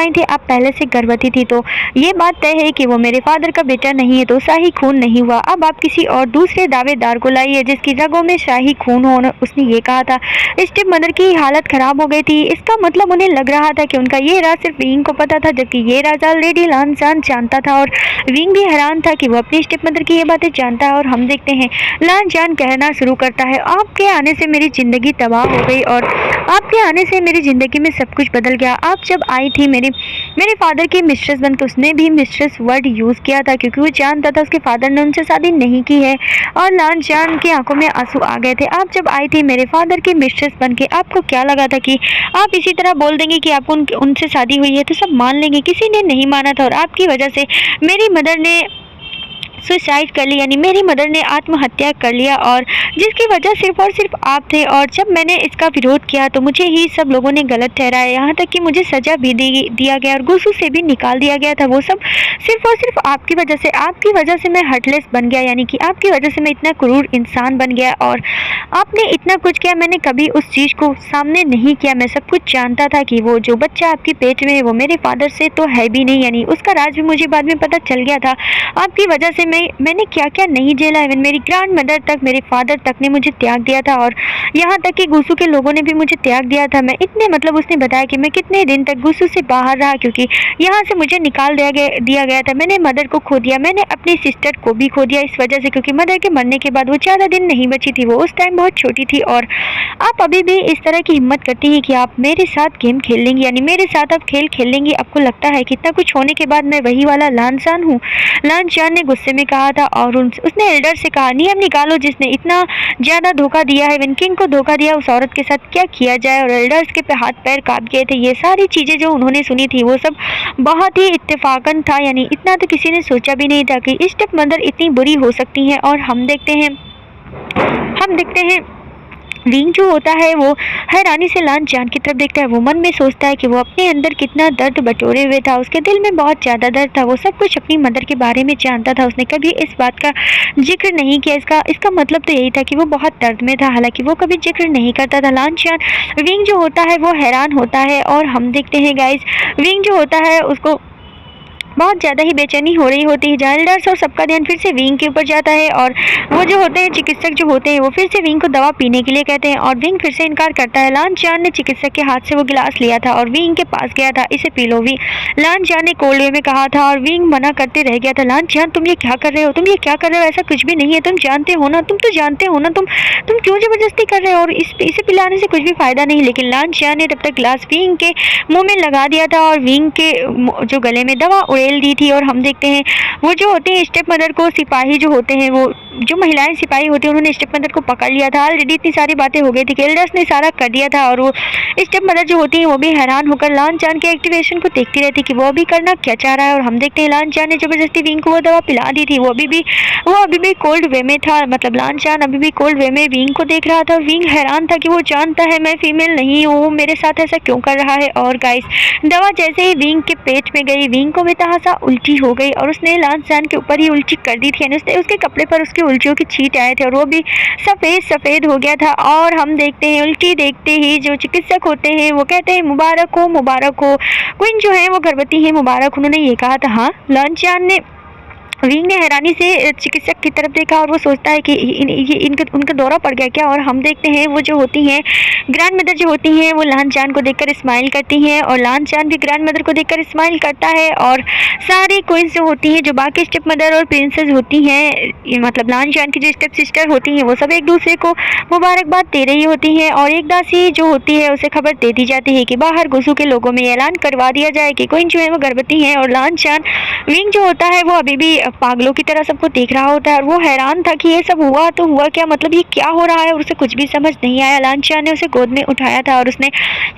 Speaker 1: थी आप पहले से गर्भवती थी, तो ये बात तय है कि वो मेरे फादर का बेटा नहीं है, तो शाही खून नहीं हुआ। अब आप किसी और दूसरे दावेदार को लाइए जिसकी रगों में शाही खून हो। उसने ये कहा था। स्टेप मदर की हालत खराब हो गई थी। इसका मतलब उन्हें लग रहा था कि उनका ये राज सिर्फ विंग को पता था, जबकि ये राज ऑलरेडी लांचान जानता था और विंग भी हैरान था कि वो अपनी स्टेप मदर की ये बातें जानता है। और हम देखते हैं लांचान कहना शुरू करता है, आपके आने से मेरी जिंदगी तबाह हो गई और आपके आने से मेरी ज़िंदगी में सब कुछ बदल गया। आप जब आई थी मेरे फादर की मिस्ट्रेस बनकर, उसने भी मिस्ट्रेस वर्ड यूज़ किया था क्योंकि वो जानता था उसके फादर ने उनसे शादी नहीं की है। और लांचान की आंखों में आंसू आ गए थे। आप जब आई थी मेरे फादर की मिस्ट्रेस बनके, आपको क्या लगा था कि आप इसी तरह बोल देंगे कि आपको उनसे शादी हुई है तो सब मान लेंगे? किसी ने नहीं माना था और आपकी वजह से मेरी मदर ने सुसाइड कर ली, यानी मेरी मदर ने आत्महत्या कर लिया और जिसकी वजह सिर्फ और सिर्फ आप थे। और जब मैंने इसका विरोध किया तो मुझे ही सब लोगों ने गलत ठहराया, यहाँ तक कि मुझे सज़ा भी दिया गया और गुस्सू से भी निकाल दिया गया था। वो सब सिर्फ और सिर्फ आपकी वजह से मैं हर्टलेस बन गया, यानी कि आपकी वजह से मैं इतना क्रूर इंसान बन गया और आपने इतना कुछ किया। मैंने कभी उस चीज़ को सामने नहीं किया। मैं सब कुछ जानता था कि वो जो बच्चा आपके पेट में है वो मेरे फादर से तो है भी नहीं, यानी उसका राज भी मुझे बाद में पता चल गया था। आपकी वजह से मैंने क्या क्या नहीं झेला। इवन मेरी ग्रैंड मदर तक, मेरे फादर तक ने मुझे त्याग दिया था और यहाँ तक कि गुस्सू के लोगों ने भी मुझे त्याग दिया था। मैं इतने उसने बताया कि मैं कितने दिन तक गुस्सू से बाहर रहा क्योंकि यहाँ से मुझे निकाल दिया गया था। मैंने मदर को खो दिया, मैंने अपनी सिस्टर को भी खो दिया इस वजह से, क्योंकि मदर के मरने के बाद वो ज़्यादा दिन नहीं बची थी, वो उस टाइम बहुत छोटी थी। और आप अभी भी इस तरह की हिम्मत करती हैं कि आप मेरे साथ गेम खेल लेंगी, यानी मेरे साथ आप खेल लेंगी। आपको लगता है कि इतना कुछ होने के बाद मैं वही वाला लांचान हूँ? लांचान ने गुस्से में कहा था और उसने एल्डर से कहा नियम निकालो जिसने इतना ज़्यादा धोखा दिया है, वन किंग को धोखा दिया, उस औरत के साथ क्या किया जाए। और एल्डर्स के हाथ पैर कांप गए थे। ये सारी चीज़ें जो उन्होंने सुनी थी वो सब बहुत ही इत्तेफाकन था, यानी इतना तो किसी ने सोचा भी नहीं था कि स्टेप मदर इतनी बुरी हो सकती हैं। और हम देखते हैं विंग जो होता है वो हैरानी से लान चान की तरफ देखता है। वो मन में सोचता है कि वो अपने अंदर कितना दर्द बटोरे हुए था, उसके दिल में बहुत ज़्यादा दर्द था। वो सब कुछ अपनी मदर के बारे में जानता था, उसने कभी इस बात का जिक्र नहीं किया। इसका मतलब तो यही था कि वो बहुत दर्द में था, हालांकि वो कभी जिक्र नहीं करता था। लान चान विंग जो होता है वो हैरान होता है। और हम देखते हैं गाइस, विंग जो होता है उसको बहुत ज़्यादा ही बेचैनी हो रही होती है। एल्डर्स और सबका ध्यान फिर से विंग के ऊपर जाता है और वो जो होते हैं चिकित्सक जो होते हैं वो फिर से विंग को दवा पीने के लिए कहते हैं और विंग फिर से इनकार करता है। लान चान ने चिकित्सक के हाथ से वो गिलास लिया था और विंग के पास गया था, इसे पी लो विंग। लान चान ने कोल्ड वे में कहा था और विंग मना करते रह गया था। लान चान तुम ये क्या कर रहे हो, तुम ये क्या कर रहे हो, ऐसा कुछ भी नहीं है, तुम जानते हो ना, तुम तो जानते हो ना, तुम क्यों ज़बरदस्ती कर रहे हो, और इसे पिलाने से कुछ भी फायदा नहीं। लेकिन लान चान ने तब तक गिलास विंग के मुँह में लगा दिया था और विंग के जो गले में दवा उड़ेल दी थी। और हम देखते हैं वो जो होते हैं स्टेप मदर को, सिपाही जो होते हैं, वो जो महिलाएं सिपाही होती हैं उन्होंने स्टेप मदर को पकड़ लिया था। ऑलरेडी इतनी सारी बातें हो गई थी कि एल्डर्स ने सारा कर दिया था और वो स्टेप मदर जो होती हैं वो भी हैरान होकर लान चान के एक्टिवेशन को देखती रहती कि वो अभी करना क्या चाह रहा है। और हम देखते हैं लान चान ने जबरदस्ती विंग को वो दवा पिला दी थी। वो अभी भी कोल्ड वे में था, मतलब लान चान अभी भी कोल्ड वे में विंग को देख रहा था। विंग हैरान था कि वो जानता है मैं फीमेल नहीं हूँ, मेरे साथ ऐसा क्यों कर रहा है। और गाइस दवा जैसे ही विंग के पेट में गई, विंग को बेतहासा उल्टी हो गई और उसने लान चान के ऊपर ही उल्टी कर दी थी, यानी उसके कपड़े पर उसकी उल्टियों की छींट आए थे और वो भी सफ़ेद हो गया था। और हम देखते हैं उल्टी देखते ही जो चिकित्सक होते हैं वो कहते हैं मुबारक हो, मुबारक हो, क्वीन जो है वो गर्भवती है, मुबारक। उन्होंने ये कहा था। हाँ, लान चान ने विंग ने हैरानी से चिकित्सक की तरफ देखा और वो सोचता है कि उनका दौरा पड़ गया क्या। और हम देखते हैं वो जो होती हैं ग्रैंड मदर जो होती हैं वो लान चान को देखकर स्माइल करती हैं और लान चान भी ग्रैंड मदर को देखकर स्माइल करता है। और सारी क्वींस जो होती हैं, जो बाकी स्टेप मदर और प्रिंसेस होती हैं, मतलब लान चान की जो स्टेप सिस्टर होती हैं, वो सब एक दूसरे को मुबारकबाद दे रही होती हैं। और एक दासी जो होती है उसे खबर दे दी जाती है कि बाहर गुसू के लोगों में ऐलान करवा दिया जाए कि क्वीन जो है वो गर्भवती है। और लान चान विंग जो होता है वो अभी भी पागलों की तरह सबको देख रहा होता है और वो हैरान था कि ये सब हुआ तो हुआ क्या, मतलब ये क्या हो रहा है, और उसे कुछ भी समझ नहीं आया। लान चान ने उसे गोद में उठाया था और उसने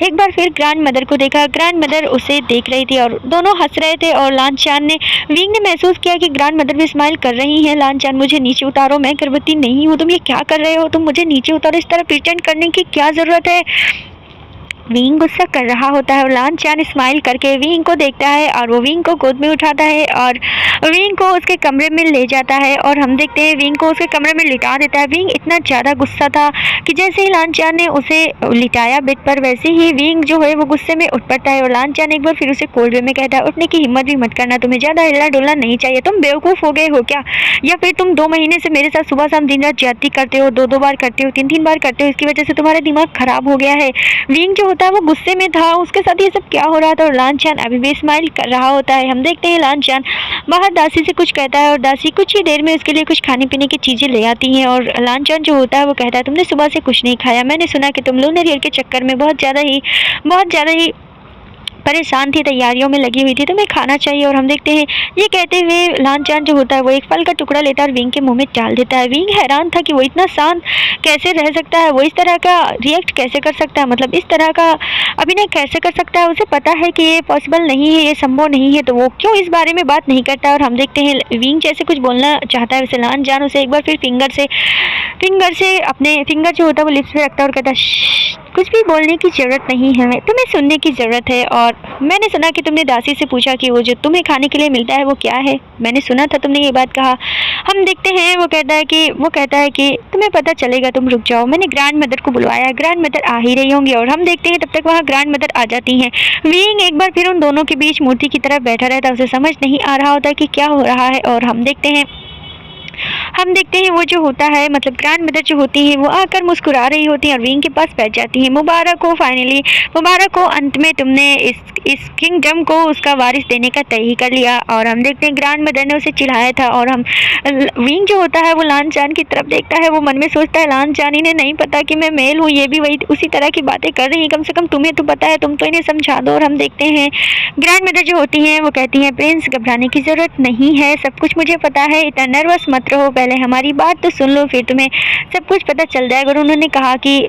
Speaker 1: एक बार फिर ग्रैंड मदर को देखा। ग्रैंड मदर उसे देख रही थी और दोनों हंस रहे थे। और लान चान ने विंग ने महसूस किया कि ग्रैंड मदर भी स्माइल कर रही हैं। लान चान मुझे नीचे उतारो, मैं गर्भवती नहीं हूँ, तुम ये क्या कर रहे हो, तुम मुझे नीचे उतारो, इस तरह प्रिटेंड करने की क्या ज़रूरत है। विंग गुस्सा कर रहा होता है और लान चान स्माइल करके विंग को देखता है और वो विंग को गोद में उठाता है और विंग को उसके कमरे में ले जाता है। और हम देखते हैं विंग को उसके कमरे में लिटा देता है। विंग इतना ज़्यादा गुस्सा था कि जैसे ही लान चान ने उसे लिटाया बेड पर, वैसे ही विंग जो है वो गुस्से में उठ पड़ता है। और लान चान एक बार फिर उसे कोल्ड वे में कहता है उठने की हिम्मत भी मत करना, तुम्हें ज़्यादा हिलना डुलना नहीं चाहिए, तुम बेवकूफ़ हो गए हो क्या, या फिर तुम 2 महीने से मेरे साथ सुबह शाम दिन रात ज्यादती करते हो, 2-2 बार करते हो, 3-3 बार करते हो, इसकी वजह से तुम्हारा दिमाग खराब हो गया है। विंग जो होता है वो गुस्से में था, उसके साथ ये सब क्या हो रहा था। और लान चान अभी भी स्माइल कर रहा होता है। हम देखते हैं लान चान बाहर दासी से कुछ कहता है और दासी कुछ ही देर में उसके लिए कुछ खाने पीने की चीज़ें ले आती हैं। और लान चान जो होता है वो कहता है तुमने सुबह से कुछ नहीं खाया, मैंने सुना कि तुम लूनर ईयर के चक्कर में बहुत ज़्यादा ही परेशान थी, तैयारियों में लगी हुई थी, तुम्हें खाना चाहिए। और हम देखते हैं ये कहते हुए लान चान जो होता है वो एक फल का टुकड़ा लेता है और विंग के मुंह में डाल देता है। विंग हैरान था कि वो इतना शांत कैसे रह सकता है, वो इस तरह का रिएक्ट कैसे कर सकता है, मतलब इस तरह का अभिनय कैसे कर सकता है। उसे पता है कि ये पॉसिबल नहीं है, ये संभव नहीं है, तो वो क्यों इस बारे में बात नहीं करता। और हम देखते हैं विंग जैसे कुछ बोलना चाहता है, वैसे लान चान उसे एक बार फिर फिंगर से अपने फिंगर जो होता है वो लिप्स पे रखता है और कहता है कुछ भी बोलने की ज़रूरत नहीं है, तुम्हें सुनने की ज़रूरत है। और मैंने सुना कि तुमने दासी से पूछा कि वो जो तुम्हें खाने के लिए मिलता है वो क्या है, मैंने सुना था तुमने ये बात कहा। हम देखते हैं वो कहता है कि तुम्हें पता चलेगा, तुम रुक जाओ, मैंने ग्रैंड मदर को बुलवाया, ग्रैंड मदर आ ही रही होंगी। और हम देखते हैं तब तक वहाँ ग्रैंड मदर आ जाती हैं। विंग एक बार फिर उन दोनों के बीच मूर्ति की तरफ बैठा रहता है, उसे समझ नहीं आ रहा होता कि क्या हो रहा है। और हम देखते हैं हम देखते हैं वो जो होता है मतलब ग्रैंड मदर जो होती है वो आकर मुस्कुरा रही होती है और विंग के पास बैठ जाती है। मुबारक हो, फाइनली मुबारक हो, अंत में तुमने इस किंगडम को उसका वारिस देने का तय ही कर लिया। और हम देखते हैं ग्रैंड मदर ने उसे चिढ़ाया था और हम विंग जो होता है वो लान चान की तरफ देखता है। वो मन में सोचता है लान चान इन्हें नहीं पता कि मैं मेल हूँ, ये भी वही उसी तरह की बातें कर रही है, कम से कम तुम्हें तो पता है, तुम तो इन्हें समझा दो। और हम देखते हैं ग्रैंड मदर जो होती हैं वो कहती हैं प्रिंस घबराने की ज़रूरत नहीं है, सब कुछ मुझे पता है, इतना नर्वस मत रहो, पहले हमारी बात तो सुन लो फिर तुम्हें सब कुछ पता चल जाएगा। और उन्होंने कहा कि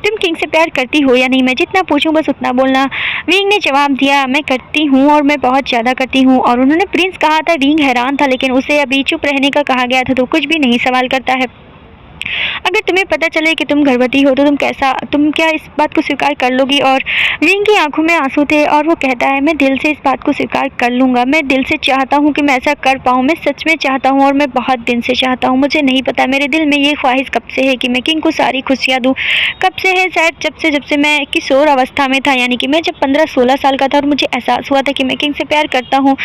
Speaker 1: तुम किंग से प्यार करती हो या नहीं, मैं जितना पूछूं बस उतना बोलना। विंग ने जवाब दिया मैं करती हूँ और मैं बहुत ज़्यादा करती हूँ। और उन्होंने प्रिंस कहा था। विंग हैरान था लेकिन उसे अभी चुप रहने का कहा गया था तो कुछ भी नहीं सवाल करता है। अगर तुम्हें पता चले कि तुम गर्भवती हो तो तुम क्या इस बात को स्वीकार कर लोगी? और विंग की आंखों में आंसू थे और वो कहता है मैं दिल से इस बात को स्वीकार कर लूँगा, मैं दिल से चाहता हूँ कि मैं ऐसा कर पाऊँ, मैं सच में चाहता हूँ और मैं बहुत दिन से चाहता हूँ। मुझे नहीं पता मेरे दिल में ये ख्वाहिश कब से है कि मैं किंग को सारी खुशियाँ दूँ, कब से है, शायद जब से मैं किशोर अवस्था में था, यानी कि मैं जब 15-16 साल का था और मुझे एहसास हुआ था कि मैं किंग से प्यार करता हूँ।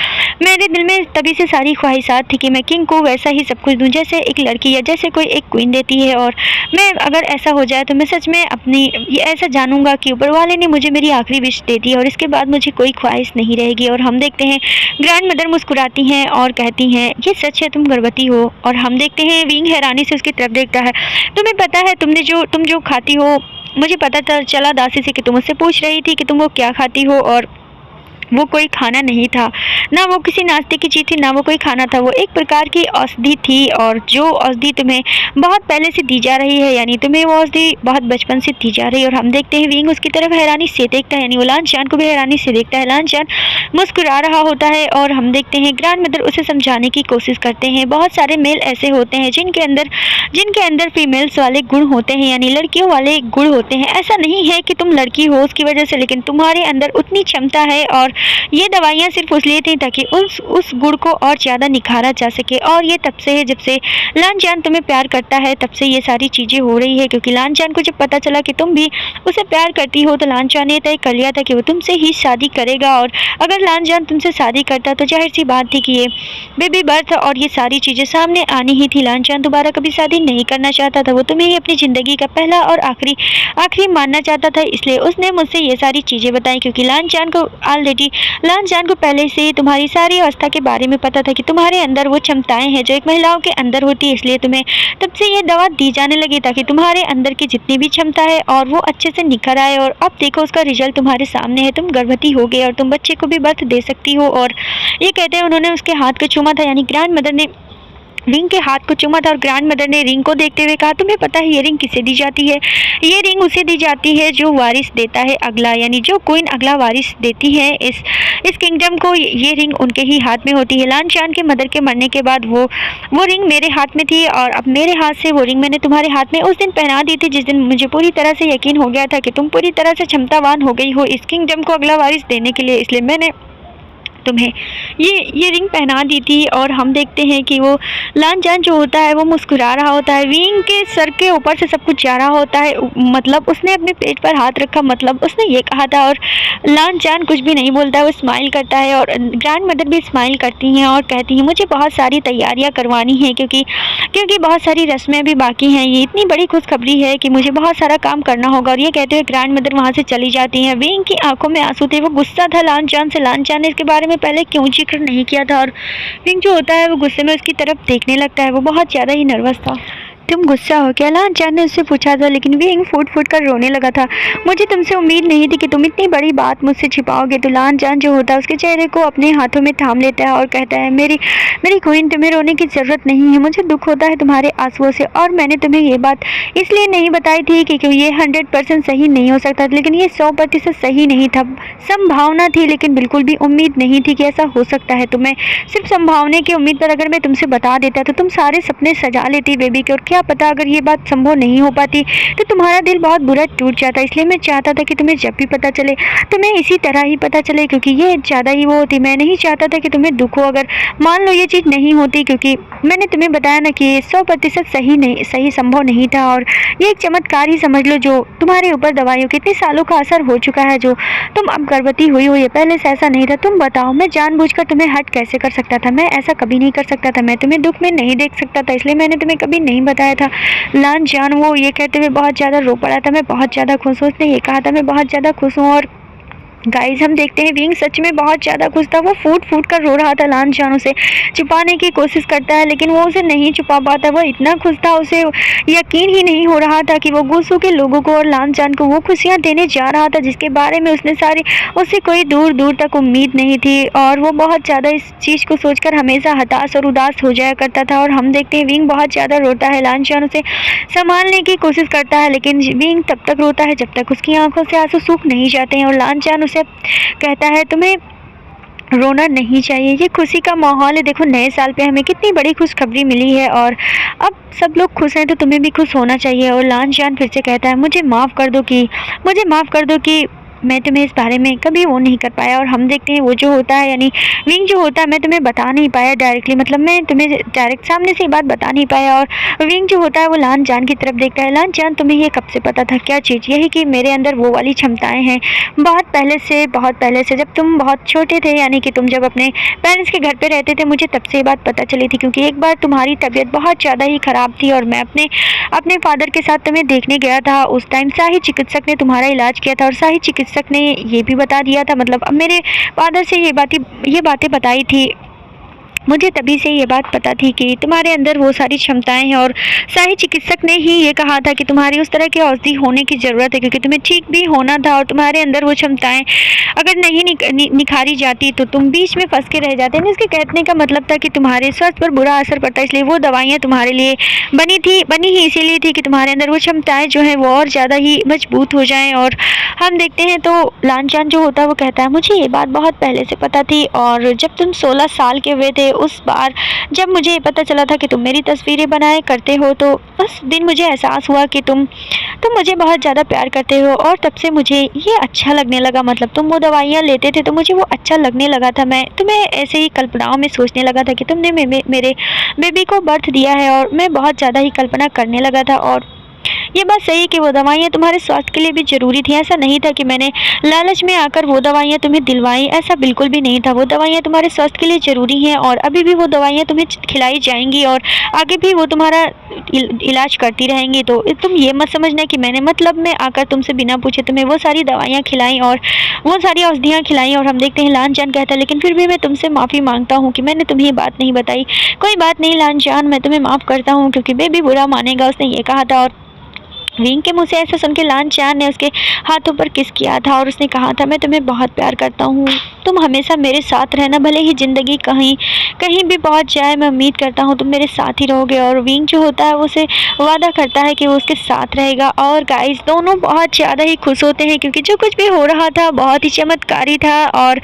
Speaker 1: मेरे दिल में तभी से सारी ख्वाहिशात थी कि मैं किंग को वैसा ही सब कुछ दूँ जैसे एक लड़की या जैसे कोई एक क्वीन देती है। और मैं अगर ऐसा हो जाए तो मैं सच में अपनी ये ऐसा जानूंगा कि ऊपर वाले ने मुझे मेरी आखिरी विश दे दी और इसके बाद मुझे कोई ख्वाहिश नहीं रहेगी। और हम देखते हैं ग्रैंड मदर मुस्कुराती हैं और कहती हैं ये सच है, तुम गर्भवती हो। और हम देखते हैं विंग हैरानी से उसकी तरफ देखता है। तुम्हें पता है तुम जो खाती हो, मुझे पता चला दासी से कि तुम उससे पूछ रही थी कि तुम वो क्या खाती हो, और वो कोई खाना नहीं था, ना वो किसी नाश्ते की चीज़ थी, ना वो कोई खाना था, वो एक प्रकार की औषधि थी। और जो औषधि तुम्हें बहुत पहले से दी जा रही है, यानी तुम्हें वो औषधि बहुत बचपन से दी जा रही है। और हम देखते हैं विंग उसकी तरफ हैरानी से देखता है, यानी वो लान चान को भी हैरानी से देखता है। लान चान मुस्कुरा रहा होता है और हम देखते हैं ग्रैंड मदर उसे समझाने की कोशिश करते हैं। बहुत सारे मेल ऐसे होते हैं जिनके अंदर फीमेल्स वाले गुण होते हैं, यानी लड़कियों वाले गुण होते हैं। ऐसा नहीं है कि तुम लड़की हो उसकी वजह से, लेकिन तुम्हारे अंदर उतनी क्षमता है और ये दवाइयाँ सिर्फ इसलिए थी ताकि उस गुण को और ज़्यादा निखारा जा सके। और ये तब से है जब से लान चान तुम्हें प्यार करता है, तब से ये सारी चीज़ें हो रही है। क्योंकि लान चान को जब पता चला कि तुम भी उसे प्यार करती हो तो लान चान ने तय कर लिया था कि वो तुमसे ही शादी करेगा। और अगर लान चान तुमसे शादी करता तो जाहिर सी बात थी कि ये बेबी बर्थ और ये सारी चीज़ें सामने आनी ही थी। लान चान दोबारा कभी शादी नहीं करना चाहता था, वो तुम्हें ही अपनी ज़िंदगी का पहला और आखिरी मानना चाहता था, इसलिए उसने मुझसे ये सारी चीज़ें बताई। क्योंकि लान चान को पहले से ही तुम्हारी सारी अवस्था के बारे में पता था कि तुम्हारे अंदर वो क्षमताएं हैं जो एक महिलाओं के अंदर होती है, इसलिए तुम्हें तब से ये दवा दी जाने लगी ताकि तुम्हारे अंदर की जितनी भी क्षमता है और वो अच्छे से निखर आए। और अब देखो उसका रिजल्ट तुम्हारे सामने है, तुम गर्भवती हो गए और तुम बच्चे को भी बर्थ दे सकती हो। और ये कहते हैं उन्होंने उसके हाथ को चूमा था, यानी ग्रैंड मदर ने रिंग के हाथ को चूमा था और ग्रैंड मदर ने रिंग को देखते हुए कहा तुम्हें पता है ये रिंग किसे दी जाती है? ये रिंग उसे दी जाती है जो वारिस देता है अगला, यानी जो क्वीन अगला वारिस देती है इस किंगडम को, ये रिंग उनके ही हाथ में होती है। लान चान के मदर के मरने के बाद वो रिंग मेरे हाथ में थी और अब मेरे हाथ से वो रिंग मैंने तुम्हारे हाथ में उस दिन पहना दी थी जिस दिन मुझे पूरी तरह से यकीन हो गया था कि तुम पूरी तरह से क्षमतावान हो गई हो इस किंगडम को अगला वारिस देने के लिए, इसलिए मैंने तुम्हें ये रिंग पहना दी थी। और हम देखते हैं कि वो लान चान जो होता है वो मुस्कुरा रहा होता है, विंग के सर के ऊपर से सब कुछ जा रहा होता है, मतलब उसने अपने पेट पर हाथ रखा, मतलब उसने ये कहा था। और लान चान कुछ भी नहीं बोलता है, वो स्माइल करता है और ग्रैंड मदर भी स्माइल करती हैं और कहती हैं मुझे बहुत सारी तैयारियां करवानी हैं क्योंकि बहुत सारी रस्में भी बाकी हैं, ये इतनी बड़ी खुशखबरी है कि मुझे बहुत सारा काम करना होगा। और ये कहते हुए ग्रैंड मदर वहाँ से चली जाती हैं। विंग की आंखों में आंसू थे, वो गुस्सा था लान चान से, लान चान ने इसके बारे में पहले क्यों जिक्र नहीं किया था। और विंग जो होता है वो गुस्से में उसकी तरफ देखने लगता है, वो बहुत ज़्यादा ही नर्वस था। तुम गुस्सा हो क्या? लान चान ने उससे पूछा था, लेकिन विंग फूट कर रोने लगा था। मुझे तुमसे उम्मीद नहीं थी कि तुम इतनी बड़ी बात मुझसे छिपाओगे। तो लान चान जो होता है उसके चेहरे को अपने हाथों में थाम लेता है और कहता है मेरी क्वीन तुम्हें रोने की ज़रूरत नहीं है, मुझे दुख होता है तुम्हारे आंसुओं से। और मैंने तुम्हें ये बात इसलिए नहीं बताई थी कि ये 100% सही नहीं हो सकता, लेकिन ये 100% सही नहीं था, संभावना थी लेकिन बिल्कुल भी उम्मीद नहीं थी कि ऐसा हो सकता है। तो मैं सिर्फ संभावना की उम्मीद पर अगर मैं तुमसे बता देता तो तुम सारे सपने सजा लेती बेबी के, और क्या पता अगर ये बात संभव नहीं हो पाती तो तुम्हारा दिल बहुत बुरा टूट जाता। इसलिए मैं चाहता था कि तुम्हें जब भी पता चले तुम्हें इसी तरह ही पता चले, क्योंकि ये ज़्यादा ही वो होती। मैं नहीं चाहता था कि तुम्हें दुख हो अगर मान लो ये चीज़ नहीं होती, क्योंकि मैंने तुम्हें बताया ना कि 100% सही संभव नहीं था। और ये एक चमत्कार ही समझ लो जो तुम्हारे ऊपर दवाइयों के इतने सालों का असर हो चुका है, जो तुम अब गर्भवती हुई हो। ये पहले से ऐसा नहीं था। तुम बताओ, मैं जानबूझकर तुम्हें हर्ट कैसे कर सकता था? मैं ऐसा कभी नहीं कर सकता था। मैं तुम्हें दुख में नहीं देख सकता था, इसलिए मैंने तुम्हें कभी नहीं बताया था। लांछन वो ये कहते हुए बहुत ज़्यादा रो पड़ा था। मैं बहुत ज़्यादा खुश हूँ, उसने ये कहा था मैं बहुत ज़्यादा खुश हूँ। और गाइस हम देखते हैं विंग सच में बहुत ज़्यादा खुश था। वो फूट फूट कर रो रहा था, लांछन उसे छुपाने की कोशिश करता है लेकिन वो उसे नहीं छुपा पाता। वो इतना खुश था, उसे यकीन ही नहीं हो रहा था कि वो गुस्सू के लोगों को और लांछन को वो खुशियाँ देने जा रहा था जिसके बारे में उससे कोई दूर दूर तक उम्मीद नहीं थी। और वो बहुत ज़्यादा इस चीज़ को सोचकर हमेशा हताश और उदास हो जाया करता था। और हम देखते हैं विंग बहुत ज़्यादा रोता है, लांछन उसे संभालने की कोशिश करता है लेकिन विंग तब तक रोता है जब तक उसकी आंखों से आंसू सूख नहीं जाते हैं। और लांछन उसे कहता है तुम्हें रोना नहीं चाहिए, ये खुशी का माहौल है। देखो नए साल पे हमें कितनी बड़ी खुशखबरी मिली है और अब सब लोग खुश हैं तो तुम्हें भी खुश होना चाहिए। और लांछन फिर से कहता है मुझे माफ़ कर दो कि मैं तुम्हें इस बारे में कभी वो नहीं कर पाया। और हम देखते हैं वो जो होता है यानी विंग जो होता है, मैं तुम्हें बता नहीं पाया डायरेक्टली, मतलब मैं तुम्हें डायरेक्ट सामने से बात बता नहीं पाया। और विंग जो होता है वो लांछन की तरफ देखता है। लांछन तुम्हें ये कब से पता था? क्या चीज़? यही कि मेरे अंदर वो वाली क्षमताएं हैं बहुत पहले से जब तुम बहुत छोटे थे, यानी कि तुम जब अपने पेरेंट्स के घर पर रहते थे, मुझे तब से ये बात पता चली थी। क्योंकि एक बार तुम्हारी तबीयत बहुत ज़्यादा ही ख़राब थी और मैं अपने फादर के साथ तुम्हें देखने गया था। उस टाइम शाही चिकित्सक ने तुम्हारा इलाज किया था और शाही चिकित्सक ने ये भी बता दिया था, मतलब अब मेरे फादर से ये बातें बताई थी। मुझे तभी से ये बात पता थी कि तुम्हारे अंदर वो सारी क्षमताएं हैं। और शाही चिकित्सक ने ही ये कहा था कि तुम्हारी उस तरह की औषधि होने की ज़रूरत है, क्योंकि तुम्हें ठीक भी होना था और तुम्हारे अंदर वो क्षमताएं अगर नहीं निखारी जाती तो तुम बीच में फंस के रह जाते हैं। इसके कहने का मतलब था कि तुम्हारे स्वास्थ्य पर बुरा असर पड़ता है, इसलिए वो दवाइयाँ तुम्हारे लिए बनी ही इसीलिए थी कि तुम्हारे अंदर वो क्षमताएँ जो हैं वो और ज़्यादा ही मजबूत हो जाएँ। और हम देखते हैं तो लांछन जो होता है वो कहता है मुझे ये बात बहुत पहले से पता थी। और जब तुम 16 साल के हुए थे उस बार जब मुझे ये पता चला था कि तुम मेरी तस्वीरें बनाए करते हो, तो उस दिन मुझे एहसास हुआ कि तुम मुझे बहुत ज़्यादा प्यार करते हो। और तब से मुझे ये अच्छा लगने लगा, मतलब तुम वो दवाइयाँ लेते थे तो मुझे वो अच्छा लगने लगा था। मैं तुम्हें ऐसे ही कल्पनाओं में सोचने लगा था कि तुमने मेरे बेबी को बर्थ दिया है और मैं बहुत ज़्यादा ही कल्पना करने लगा था। और ये बात सही है कि वो दवाइयाँ तुम्हारे स्वास्थ्य के लिए भी ज़रूरी थी। ऐसा नहीं था कि मैंने लालच में आकर वो दवाइयाँ तुम्हें दिलवाई, ऐसा बिल्कुल भी नहीं था। वो दवाइयाँ तुम्हारे स्वास्थ्य के लिए ज़रूरी हैं और अभी भी वो दवाइयाँ तुम्हें खिलाई जाएंगी और आगे भी वो तुम्हारा इलाज करती रहेंगी। तो तुम ये मत समझना कि मैंने मतलब में आकर तुमसे बिना पूछे तुम्हें वो सारी दवाइयाँ खिलाई और वो सारी औषधियाँ खिलाई। और हम देखते हैं लांछन कहता है लेकिन फिर भी मैं तुमसे माफ़ी मांगता हूँ कि मैंने तुम्हें ये बात नहीं बताई। कोई बात नहीं लांछन, मैं तुम्हें माफ़ करता हूँ क्योंकि बेबी बुरा मानेगा, उसने ये कहा था। और विंग के मुँह से ऐसा सुन के लांछन ने उसके हाथों पर किस किया था और उसने कहा था मैं तुम्हें बहुत प्यार करता हूँ, तुम हमेशा मेरे साथ रहना, भले ही ज़िंदगी कहीं भी पहुँच जाए, मैं उम्मीद करता हूँ तुम मेरे साथ ही रहोगे। और विंग जो होता है वो उसे वादा करता है कि वो उसके साथ रहेगा। और गाइस दोनों बहुत ज़्यादा ही खुश होते हैं क्योंकि जो कुछ भी हो रहा था बहुत ही चमत्कारी था। और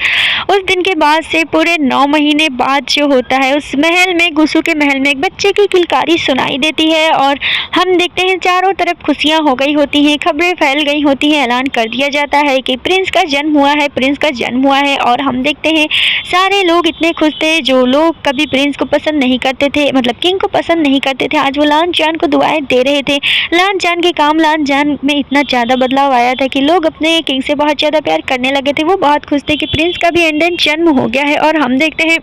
Speaker 1: उस दिन के बाद से पूरे 9 महीने बाद जो होता है उस महल में, गुस्सू के महल में एक बच्चे की किलकारी सुनाई देती है और हम देखते हैं चारों तरफ खुशियाँ हो गई होती हैं, खबरें फैल गई होती हैं, ऐलान कर दिया जाता है कि प्रिंस का जन्म हुआ है। और हम देखते हैं सारे लोग इतने खुश थे जो लोग कभी प्रिंस को पसंद नहीं करते थे, मतलब किंग को पसंद नहीं करते थे, आज वो लांछन को दुआएं दे रहे थे। लांछन में इतना ज़्यादा बदलाव आया था कि लोग अपने किंग से बहुत ज़्यादा प्यार करने लगे थे। वो बहुत खुश थे कि प्रिंस का भी एंडन जन्म हो गया है। और हम देखते हैं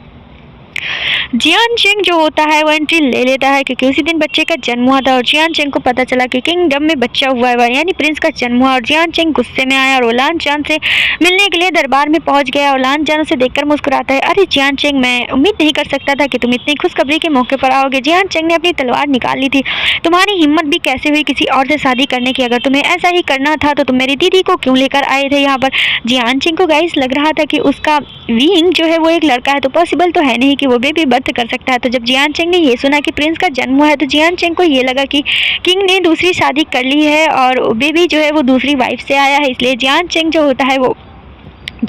Speaker 1: जियान चिंग जो होता है वो एंट्री ले लेता है क्योंकि उसी दिन बच्चे का जन्म हुआ था और जियान चिंग को पता चला कि किंगडम में बच्चा हुआ है, यानी प्रिंस का जन्म हुआ। और जियान चिंग गुस्से में आया और लांछन से मिलने के लिए दरबार में पहुंच गया और लांछन उसे देखकर मुस्कुराता है। अरे जियान चिंग, मैं उम्मीद नहीं कर सकता था कि तुम इतनी खुशखबरी के मौके पर आओगे। जियान चिंग ने अपनी तलवार निकाल ली थी, तुम्हारी हिम्मत भी कैसे हुई किसी और से शादी करने की? अगर तुम्हें ऐसा ही करना था तो तुम मेरी दीदी को क्यों लेकर आए थे यहाँ पर? जियान चिंग को गाइस लग रहा था कि उसका विंग जो है वो एक लड़का है, तो पॉसिबल तो है नहीं कि वो बेबी बर्थ कर सकता है। तो जब जियान चिंग ने ये सुना कि प्रिंस का जन्म हुआ है तो जियान चिंग को ये लगा कि किंग ने दूसरी शादी कर ली है और बेबी जो है वो दूसरी वाइफ से आया है, इसलिए जियान चिंग जो होता है वो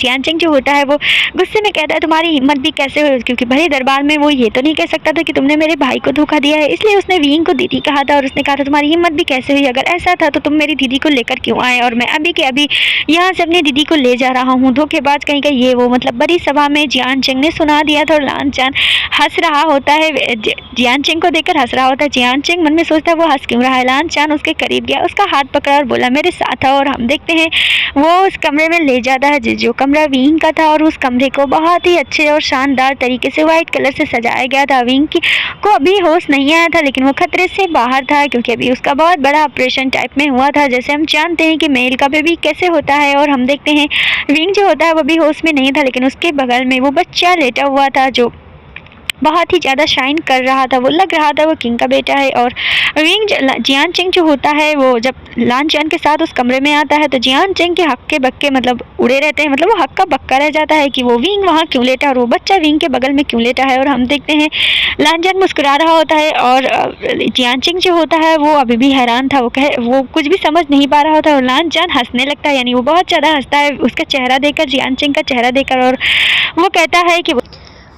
Speaker 1: जियान चेंग जो होता है वो गुस्से में कहता है तुम्हारी हिम्मत भी कैसे हुई, क्योंकि भरे दरबार में वो ये तो नहीं कह सकता था कि तुमने मेरे भाई को धोखा दिया है, इसलिए उसने विंग को दीदी कहा था और उसने कहा था तुम्हारी हिम्मत भी कैसे हुई, अगर ऐसा था तो तुम मेरी दीदी को लेकर क्यों आए और मैं अभी के अभी यहाँ से अपनी दीदी को ले जा रहा हूँ, धोखेबाज कहीं का ये वो। मतलब बड़ी सभा में जियान चेंग ने सुना दिया था और लान चान हंस रहा होता है, जियान चेंग को देखकर हंस रहा होता है। जियान चेंग मन में सोचता है वो हंस क्यों रहा है। लान चान उसके करीब गया, उसका हाथ पकड़ा और बोला मेरे साथ आओ, और हम देखते हैं वो उस कमरे में ले जाता है जो कमरा विंग का था, और उस कमरे को बहुत ही अच्छे और शानदार तरीके से व्हाइट कलर से सजाया गया था। विंग को अभी होश नहीं आया था, लेकिन वो खतरे से बाहर था क्योंकि अभी उसका बहुत बड़ा ऑपरेशन टाइप में हुआ था, जैसे हम जानते हैं कि मेल का बेबी कैसे होता है। और हम देखते हैं विंग जो होता है वो भी होश में नहीं था, लेकिन उसके बगल में वो बच्चा लेटा हुआ था जो बहुत ही ज़्यादा शाइन कर रहा था, वो लग रहा था वो किंग का बेटा है। और विंग जियान चेंग जो होता है वो जब लान चान के साथ उस कमरे में आता है तो जियान चेंग के हक्के बक्के मतलब उड़े रहते हैं, मतलब वो हक्का बक्का रह जाता है कि वो विंग वहाँ क्यों लेटा है और वो बच्चा विंग के बगल में क्यों लेटा है। और हम देखते हैं लान चान मुस्कुरा रहा होता है और जियान चेंग जो होता है वो अभी भी हैरान था, वो कुछ भी समझ नहीं पा रहा होता और लान चान हंसने लगता है, यानी वो बहुत ज़्यादा हंसता है उसका चेहरा देखकर, जियान चेंग का चेहरा देखकर, और वो कहता है कि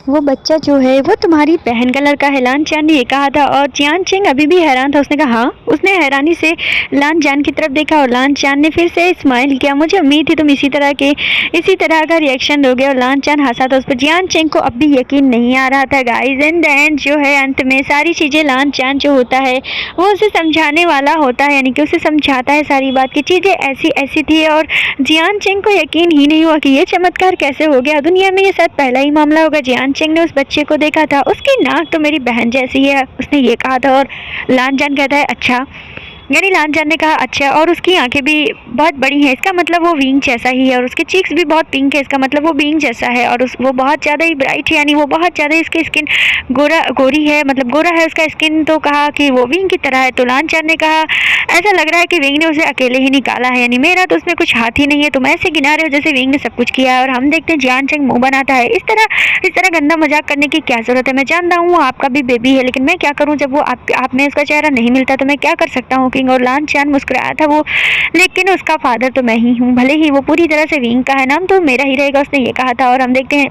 Speaker 1: वो बच्चा जो है वो तुम्हारी बहन का लड़का है, लान चान ने ये कहा था। और जियान चेंग अभी भी हैरान था, उसने कहा हाँ, उसने हैरानी से लान चान की तरफ देखा और लान चान ने फिर से स्माइल किया, मुझे उम्मीद थी तुम इसी तरह का रिएक्शन दोगे। और लान चान हंसा था उस पर। जियान चेंग को अब भी यकीन नहीं आ रहा था गाइस। इन द एंड जो है अंत में सारी चीज़ें लान चान जो होता है वो उसे समझाने वाला होता है, यानी कि उसे समझाता है सारी बात की चीज़ें ऐसी ऐसी थी। और जियान चेंग को यकीन ही नहीं हुआ कि ये चमत्कार कैसे हो गया, दुनिया में ये शायद पहला ही मामला होगा। जियान चेंग ने उस बच्चे को देखा था, उसकी नाक तो मेरी बहन जैसी है, उसने ये कहा था। और लान चान कहता है अच्छा, यानी लान चान ने कहा अच्छा, और उसकी आंखें भी बहुत बड़ी हैं, इसका मतलब वो विंग जैसा ही है, और उसके चीक्स भी बहुत पिंक है, इसका मतलब वो विंग जैसा है, और वो बहुत ज़्यादा ही ब्राइट है, यानी वो बहुत ज़्यादा इसकी स्किन गोरी है, मतलब गोरा है उसका स्किन। तो कहा कि वो विंग की तरह है। तो लान चान ने कहा ऐसा लग रहा है कि विंग ने उसे अकेले ही निकाला है, यानी मेरा तो उसमें कुछ हाथ ही नहीं है, तुम ऐसे गिना रहे हो जैसे विंग ने सब कुछ किया है। और हम देखते हैं जियान चेंग मुँह बनाता है, इस तरह गंदा मजाक करने की क्या जरूरत है, मैं जानता हूँ आपका भी बेबी है, लेकिन मैं क्या करूँ, जब वो आप में उसका चेहरा नहीं मिलता तो मैं क्या कर सकता हूँ किंग। और लान चान मुस्कुराया था वो, लेकिन उसका फादर तो मैं ही हूँ, भले ही वो पूरी तरह से विंग का है, नाम तो मेरा ही रहेगा, उसने ये कहा था। और हम देखते हैं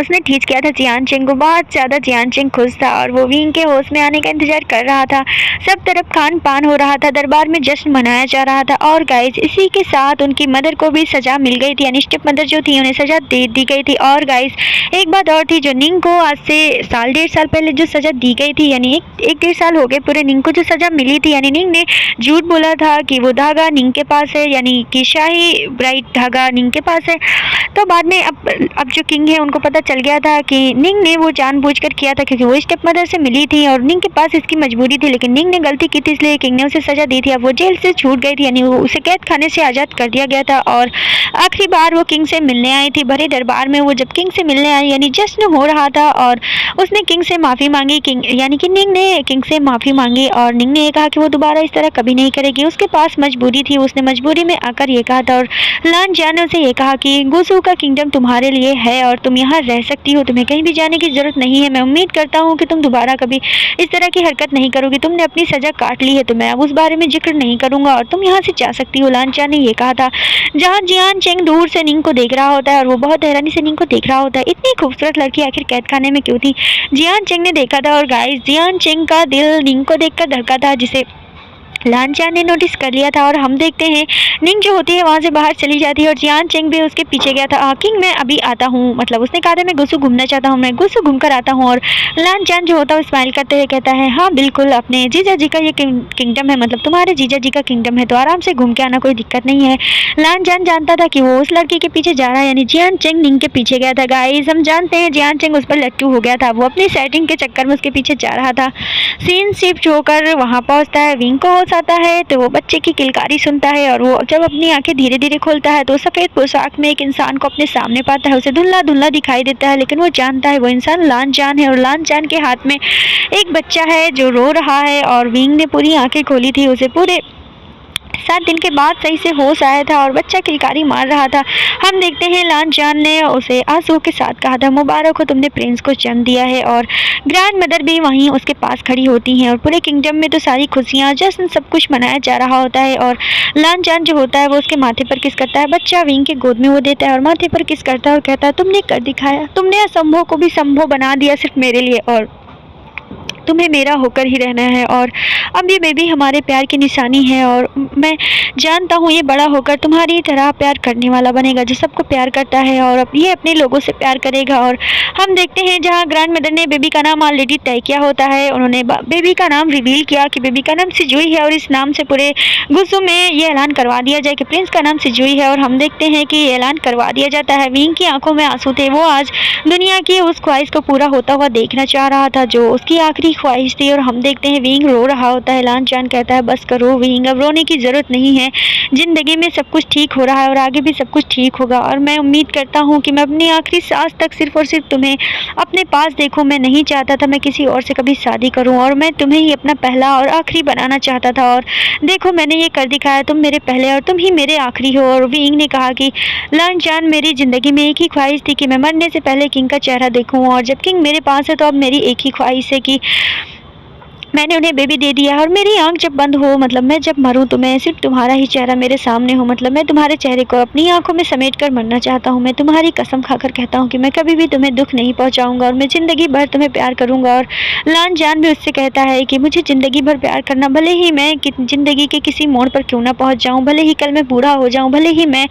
Speaker 1: उसने टीच किया था जियान चेंग को, बहुत ज़्यादा जियान चेंग खुश था और वो विंग के होश में आने का इंतजार कर रहा था। सब तरफ खान पान हो रहा था, दरबार में जश्न मनाया जा रहा था। और गाइस इसी के साथ उनकी मदर को भी सज़ा मिल गई थी, यानी स्टेप मदर जो थी उन्हें सज़ा दे दी गई थी। और गाइस एक बात और थी, जो निंग को आज से डेढ़ साल पहले जो सज़ा दी गई थी, यानी एक डेढ़ साल हो गए पूरे निंग को जो सज़ा मिली थी, यानी निंग ने झूठ बोला था कि वो धागा निंग के पास है, यानी कि शाही ब्राइट धागा निंग के पास है। तो बाद में अब जो किंग है उनको पता चल गया था कि निंग ने वो जानबूझकर किया था, क्योंकि वो स्टेप मदर से मिली थी और निंग के पास इसकी मजबूरी थी, लेकिन निंग ने गलती की थी इसलिए किंग ने उसे सज़ा दी थी। अब वो जेल से छूट गई थी, यानी उसे कैद खाने से आज़ाद कर दिया गया था। और आखिरी बार वो किंग से मिलने आई थी भरे दरबार में। वो जब किंग से मिलने आई, यानी जश्न हो रहा था, और उसने किंग से माफ़ी मांगी, किंग यानी कि निंग ने किंग से माफ़ी मांगी, और निंग ने ये कहा कि वो दोबारा इस तरह कभी नहीं करेगी। उसके पास मजबूरी थी, उसने मजबूरी में आकर ये कहा था। और लान चान ने उसे ये कहा कि गुसू का किंगडम तुम्हारे लिए है और तुम यहाँ रह सकती हो, तुम्हें कहीं भी जाने की ज़रूरत नहीं है। मैं उम्मीद करता हूँ कि तुम दोबारा कभी इस तरह की हरकत नहीं करोगी, तुमने अपनी सज़ा काट ली है, तो मैं अब उस बारे में जिक्र नहीं करूँगा और तुम यहाँ से जा सकती हो, लान चान ने ये कहा था। जहाँ जियान चेंग दूर से निंग को देख रहा होता है और वो बहुत हैरानी से निंग को देख रहा होता है, इतनी खूबसूरत लड़की आखिर कैद खाने में क्यों थी, जियान चेंग ने देखा था। और गाइस जियान चेंग का दिल निंग को देखकर धड़का था, जिसे लान चान ने नोटिस कर लिया था। और हम देखते हैं निंग जो होती है वहाँ से बाहर चली जाती है और जियान चेंग भी उसके पीछे गया था। किंग मैं अभी आता हूँ, मतलब उसने कहा था मैं गुसू घूमना चाहता हूँ, मैं गुसू घूम कर आता हूँ। और लान चान जो होता है वो स्माइल करते हुए कहता है हाँ बिल्कुल, अपने जीजा जी का ये किंगडम है, मतलब तुम्हारे जीजा जी का किंगडम है, तो आराम से घूम के आना, कोई दिक्कत नहीं है। लान चान जानता था कि वो उस लड़की के पीछे जा रहा है, यानी जियान चेंग निंग के पीछे गया था। गाइस हम जानते हैं जियान चेंग उस पर लट्टू हो गया था, वो अपनी सेटिंग के चक्कर में उसके पीछे जा रहा था। सीन शिफ्ट होकर वहाँ पहुँचता है, विंग को होश आता है तो वो बच्चे की किलकारी सुनता है, और वो जब अपनी आंखें धीरे धीरे खोलता है तो सफ़ेद पोशाक में एक इंसान को अपने सामने पाता है। उसे धुंधला धुंधला दिखाई देता है, लेकिन वो जानता है वो इंसान लान चान है, और लान चान के हाथ में एक बच्चा है जो रो रहा है। और विंग ने पूरी आंखें खोली थी, उसे पूरे 7 दिन के बाद सही से होश आया था और बच्चा किलकारी मार रहा था। हम देखते हैं लांचान ने उसे आंसू के साथ कहा था, मुबारक हो, तुमने प्रिंस को जन्म दिया है। और ग्रैंड मदर भी वहीं उसके पास खड़ी होती हैं और पूरे किंगडम में तो सारी खुशियाँ, जश्न, सब कुछ मनाया जा रहा होता है। और लांचान जो होता है वो उसके माथे पर किस करता है, बच्चा विंग के गोद में वो देता है और माथे पर किस करता है और कहता है, तुमने कर दिखाया, तुमने असंभव को भी संभव बना दिया सिर्फ मेरे लिए, और तुम्हें मेरा होकर ही रहना है। और अब ये बेबी हमारे प्यार की निशानी है और मैं जानता हूँ ये बड़ा होकर तुम्हारी तरह प्यार करने वाला बनेगा, जो सबको प्यार करता है, और अब ये अपने लोगों से प्यार करेगा। और हम देखते हैं जहाँ ग्रैंड मदर ने बेबी का नाम ऑलरेडी तय किया होता है, उन्होंने बेबी का नाम रिवील किया कि बेबी का नाम सिजुई है और इस नाम से पूरे गुस्सों में ये ऐलान करवा दिया जाए कि प्रिंस का नाम सिजुई है। और हम देखते हैं कि ये ऐलान करवा दिया जाता है। विंग की आंखों में आंसू थे, वो आज दुनिया की उस ख्वाहिश को पूरा होता हुआ देखना चाह रहा था जो उसकी आखिरी ख्वाहिश थी। और हम देखते हैं विंग रो रहा होता है। लांचान कहता है, बस करो विंग, अब रोने की ज़रूरत नहीं है, ज़िंदगी में सब कुछ ठीक हो रहा है और आगे भी सब कुछ ठीक होगा। और मैं उम्मीद करता हूँ कि मैं अपनी आखिरी सांस तक सिर्फ और सिर्फ तुम्हें अपने पास देखूँ। मैं नहीं चाहता था मैं किसी और से कभी शादी करूँ और मैं तुम्हें ही अपना पहला और आखिरी बनाना चाहता था, और देखो मैंने ये कर दिखाया, तुम मेरे पहले और तुम ही मेरे आखिरी हो। और विंग ने कहा कि लांचान, मेरी ज़िंदगी में एक ही ख्वाहिश थी कि मैं मरने से पहले किंग का चेहरा देखूँ, और जब किंग मेरे पास है तो अब मेरी एक ही ख्वाहिश है कि मैंने उन्हें बेबी दे दिया है और मेरी आंख जब बंद हो, मतलब मैं जब मरूं तो मैं सिर्फ तुम्हारा ही चेहरा मेरे सामने हो, मतलब मैं तुम्हारे चेहरे को अपनी आंखों में समेट कर मरना चाहता हूं। मैं तुम्हारी कसम खाकर कहता हूं कि मैं कभी भी तुम्हें दुख नहीं पहुंचाऊंगा और मैं ज़िंदगी भर तुम्हें प्यार करूंगा। और लांचान भी उससे कहता है कि मुझे ज़िंदगी भर प्यार करना, भले ही मैं ज़िंदगी के किसी मोड़ पर क्यों ना पहुँच जाऊँ, भले ही कल मैं बूढ़ा हो जाऊँ, भले ही मैं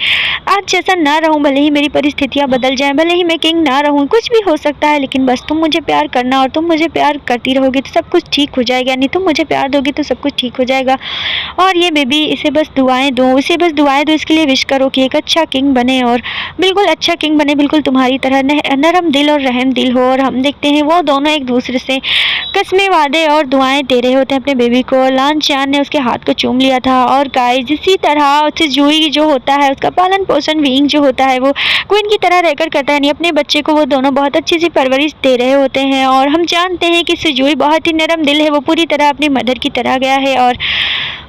Speaker 1: आज जैसा ना रहूँ, भले ही मेरी परिस्थितियाँ बदल जाएँ, भले ही मैं किंग ना रहूँ, कुछ भी हो सकता है, लेकिन बस तुम मुझे प्यार करना और तुम मुझे प्यार करती रहोगी तो सब कुछ ठीक हो जाएगा, नहीं तुम मुझे प्यार दोगी तो सब कुछ ठीक हो जाएगा। और ये बेबी, इसे बस दुआएं दो, इसे बस दुआएं दो, इसके लिए विश करो कि एक अच्छा किंग बने और बिल्कुल अच्छा किंग बने, बिल्कुल तुम्हारी तरह नरम दिल और रहम दिल हो। और हम देखते हैं वो दोनों एक दूसरे से कस्में, वादे और दुआएं दे रहे होते हैं अपने बेबी को। लांचान ने उसके हाथ को चूम लिया था और गाइस इसी तरह सिजुई जो होता है उसका पालन पोषण विंग जो होता है वो क्वीन की तरह रहकर करता है, यानी अपने बच्चे को वो दोनों बहुत अच्छी सी परवरिश दे रहे होते हैं। और हम जानते हैं कि सिजुई बहुत ही नरम दिल है, वो पूरी तरह अपनी मदर की तरह गया है और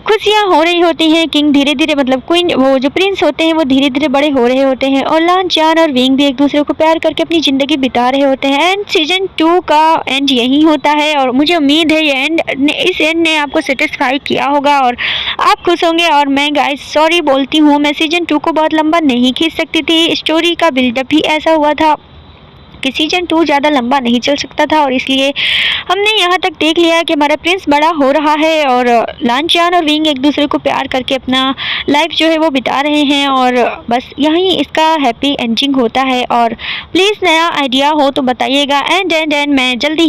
Speaker 1: खुशियाँ हो रही होती हैं। किंग धीरे धीरे, मतलब क्वीन, वो जो प्रिंस होते हैं वो धीरे धीरे बड़े हो रहे होते हैं और लांचान और विंग भी एक दूसरे को प्यार करके अपनी ज़िंदगी बिता रहे होते हैं। एंड सीजन 2 का एंड यही होता है और मुझे उम्मीद है ये इस एंड ने आपको सेटिस्फाई किया होगा और आप खुश होंगे। और मैं गाइस सॉरी बोलती हूँ, मैं सीजन 2 को बहुत लंबा नहीं खींच सकती थी, स्टोरी का बिल्डअप ही ऐसा हुआ था कि सीजन 2 ज़्यादा लंबा नहीं चल सकता था और इसलिए हमने यहाँ तक देख लिया कि हमारा प्रिंस बड़ा हो रहा है और लांचान और विंग एक दूसरे को प्यार करके अपना लाइफ जो है वो बिता रहे हैं और बस यहीं इसका हैप्पी एंडिंग होता है। और प्लीज़ नया आइडिया हो तो बताइएगा। एंड मैं जल्दी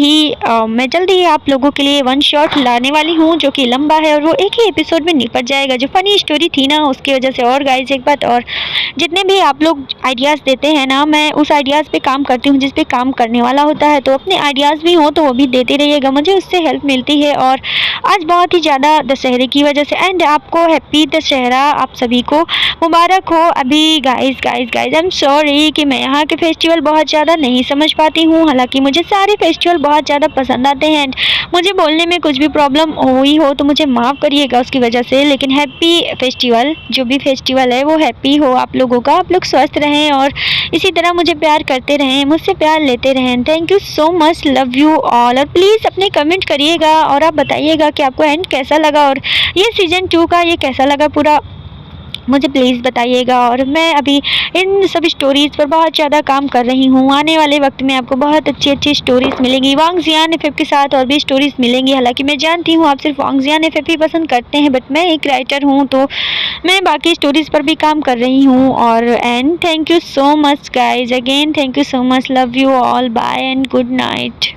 Speaker 1: ही आप लोगों के लिए वन शॉट लाने वाली हूँ जो कि लंबा है और वो एक ही एपिसोड में निपट जाएगा, जो फ़नी स्टोरी थी ना उसकी वजह से। और गाइज एक बात और, जितने भी आप लोग आइडियाज़ देते हैं ना, मैं उस आइडियाज़ पे काम करती हूँ जिस पे काम करने वाला होता है, तो अपने आइडियाज़ भी हो तो वो भी देते रहिएगा, मुझे उससे हेल्प मिलती है। और आज बहुत ही ज़्यादा दशहरे की वजह से, एंड आपको हैप्पी दशहरा, आप सभी को मुबारक हो। अभी गाइज आई एम सॉरी कि मैं यहाँ के फेस्टिवल बहुत ज़्यादा नहीं समझ पाती हूँ, हालांकि मुझे सारे फेस्टिवल बहुत ज़्यादा पसंद आते हैं एंड मुझे बोलने में कुछ भी प्रॉब्लम हुई हो तो मुझे माफ़ करिएगा उसकी वजह से। लेकिन हैप्पी फेस्टिवल, जो भी फेस्टिवल है वो हैप्पी हो आप लोगों का, आप लोग स्वस्थ रहें और इसी तरह मुझे प्यार करते रहें, मुझसे प्यार लेते रहें। Thank you so much, love you all. और प्लीज़ अपने कमेंट करिएगा और आप बताइएगा कि आपको एंड कैसा लगा और ये सीजन 2 का ये कैसा लगा पूरा, मुझे प्लीज़ बताइएगा। और मैं अभी इन सब स्टोरीज़ पर बहुत ज़्यादा काम कर रही हूँ, आने वाले वक्त में आपको बहुत अच्छी स्टोरीज़ मिलेंगी, वांग जियान एफएफ के साथ और भी स्टोरीज़ मिलेंगी। हालांकि मैं जानती हूँ आप सिर्फ वांग जियान एफएफ ही पसंद करते हैं, बट मैं एक राइटर हूँ तो मैं बाकी स्टोरीज़ पर भी काम कर रही हूँ। और and thank you so much guys, again thank you so much, love you all, bye and good night.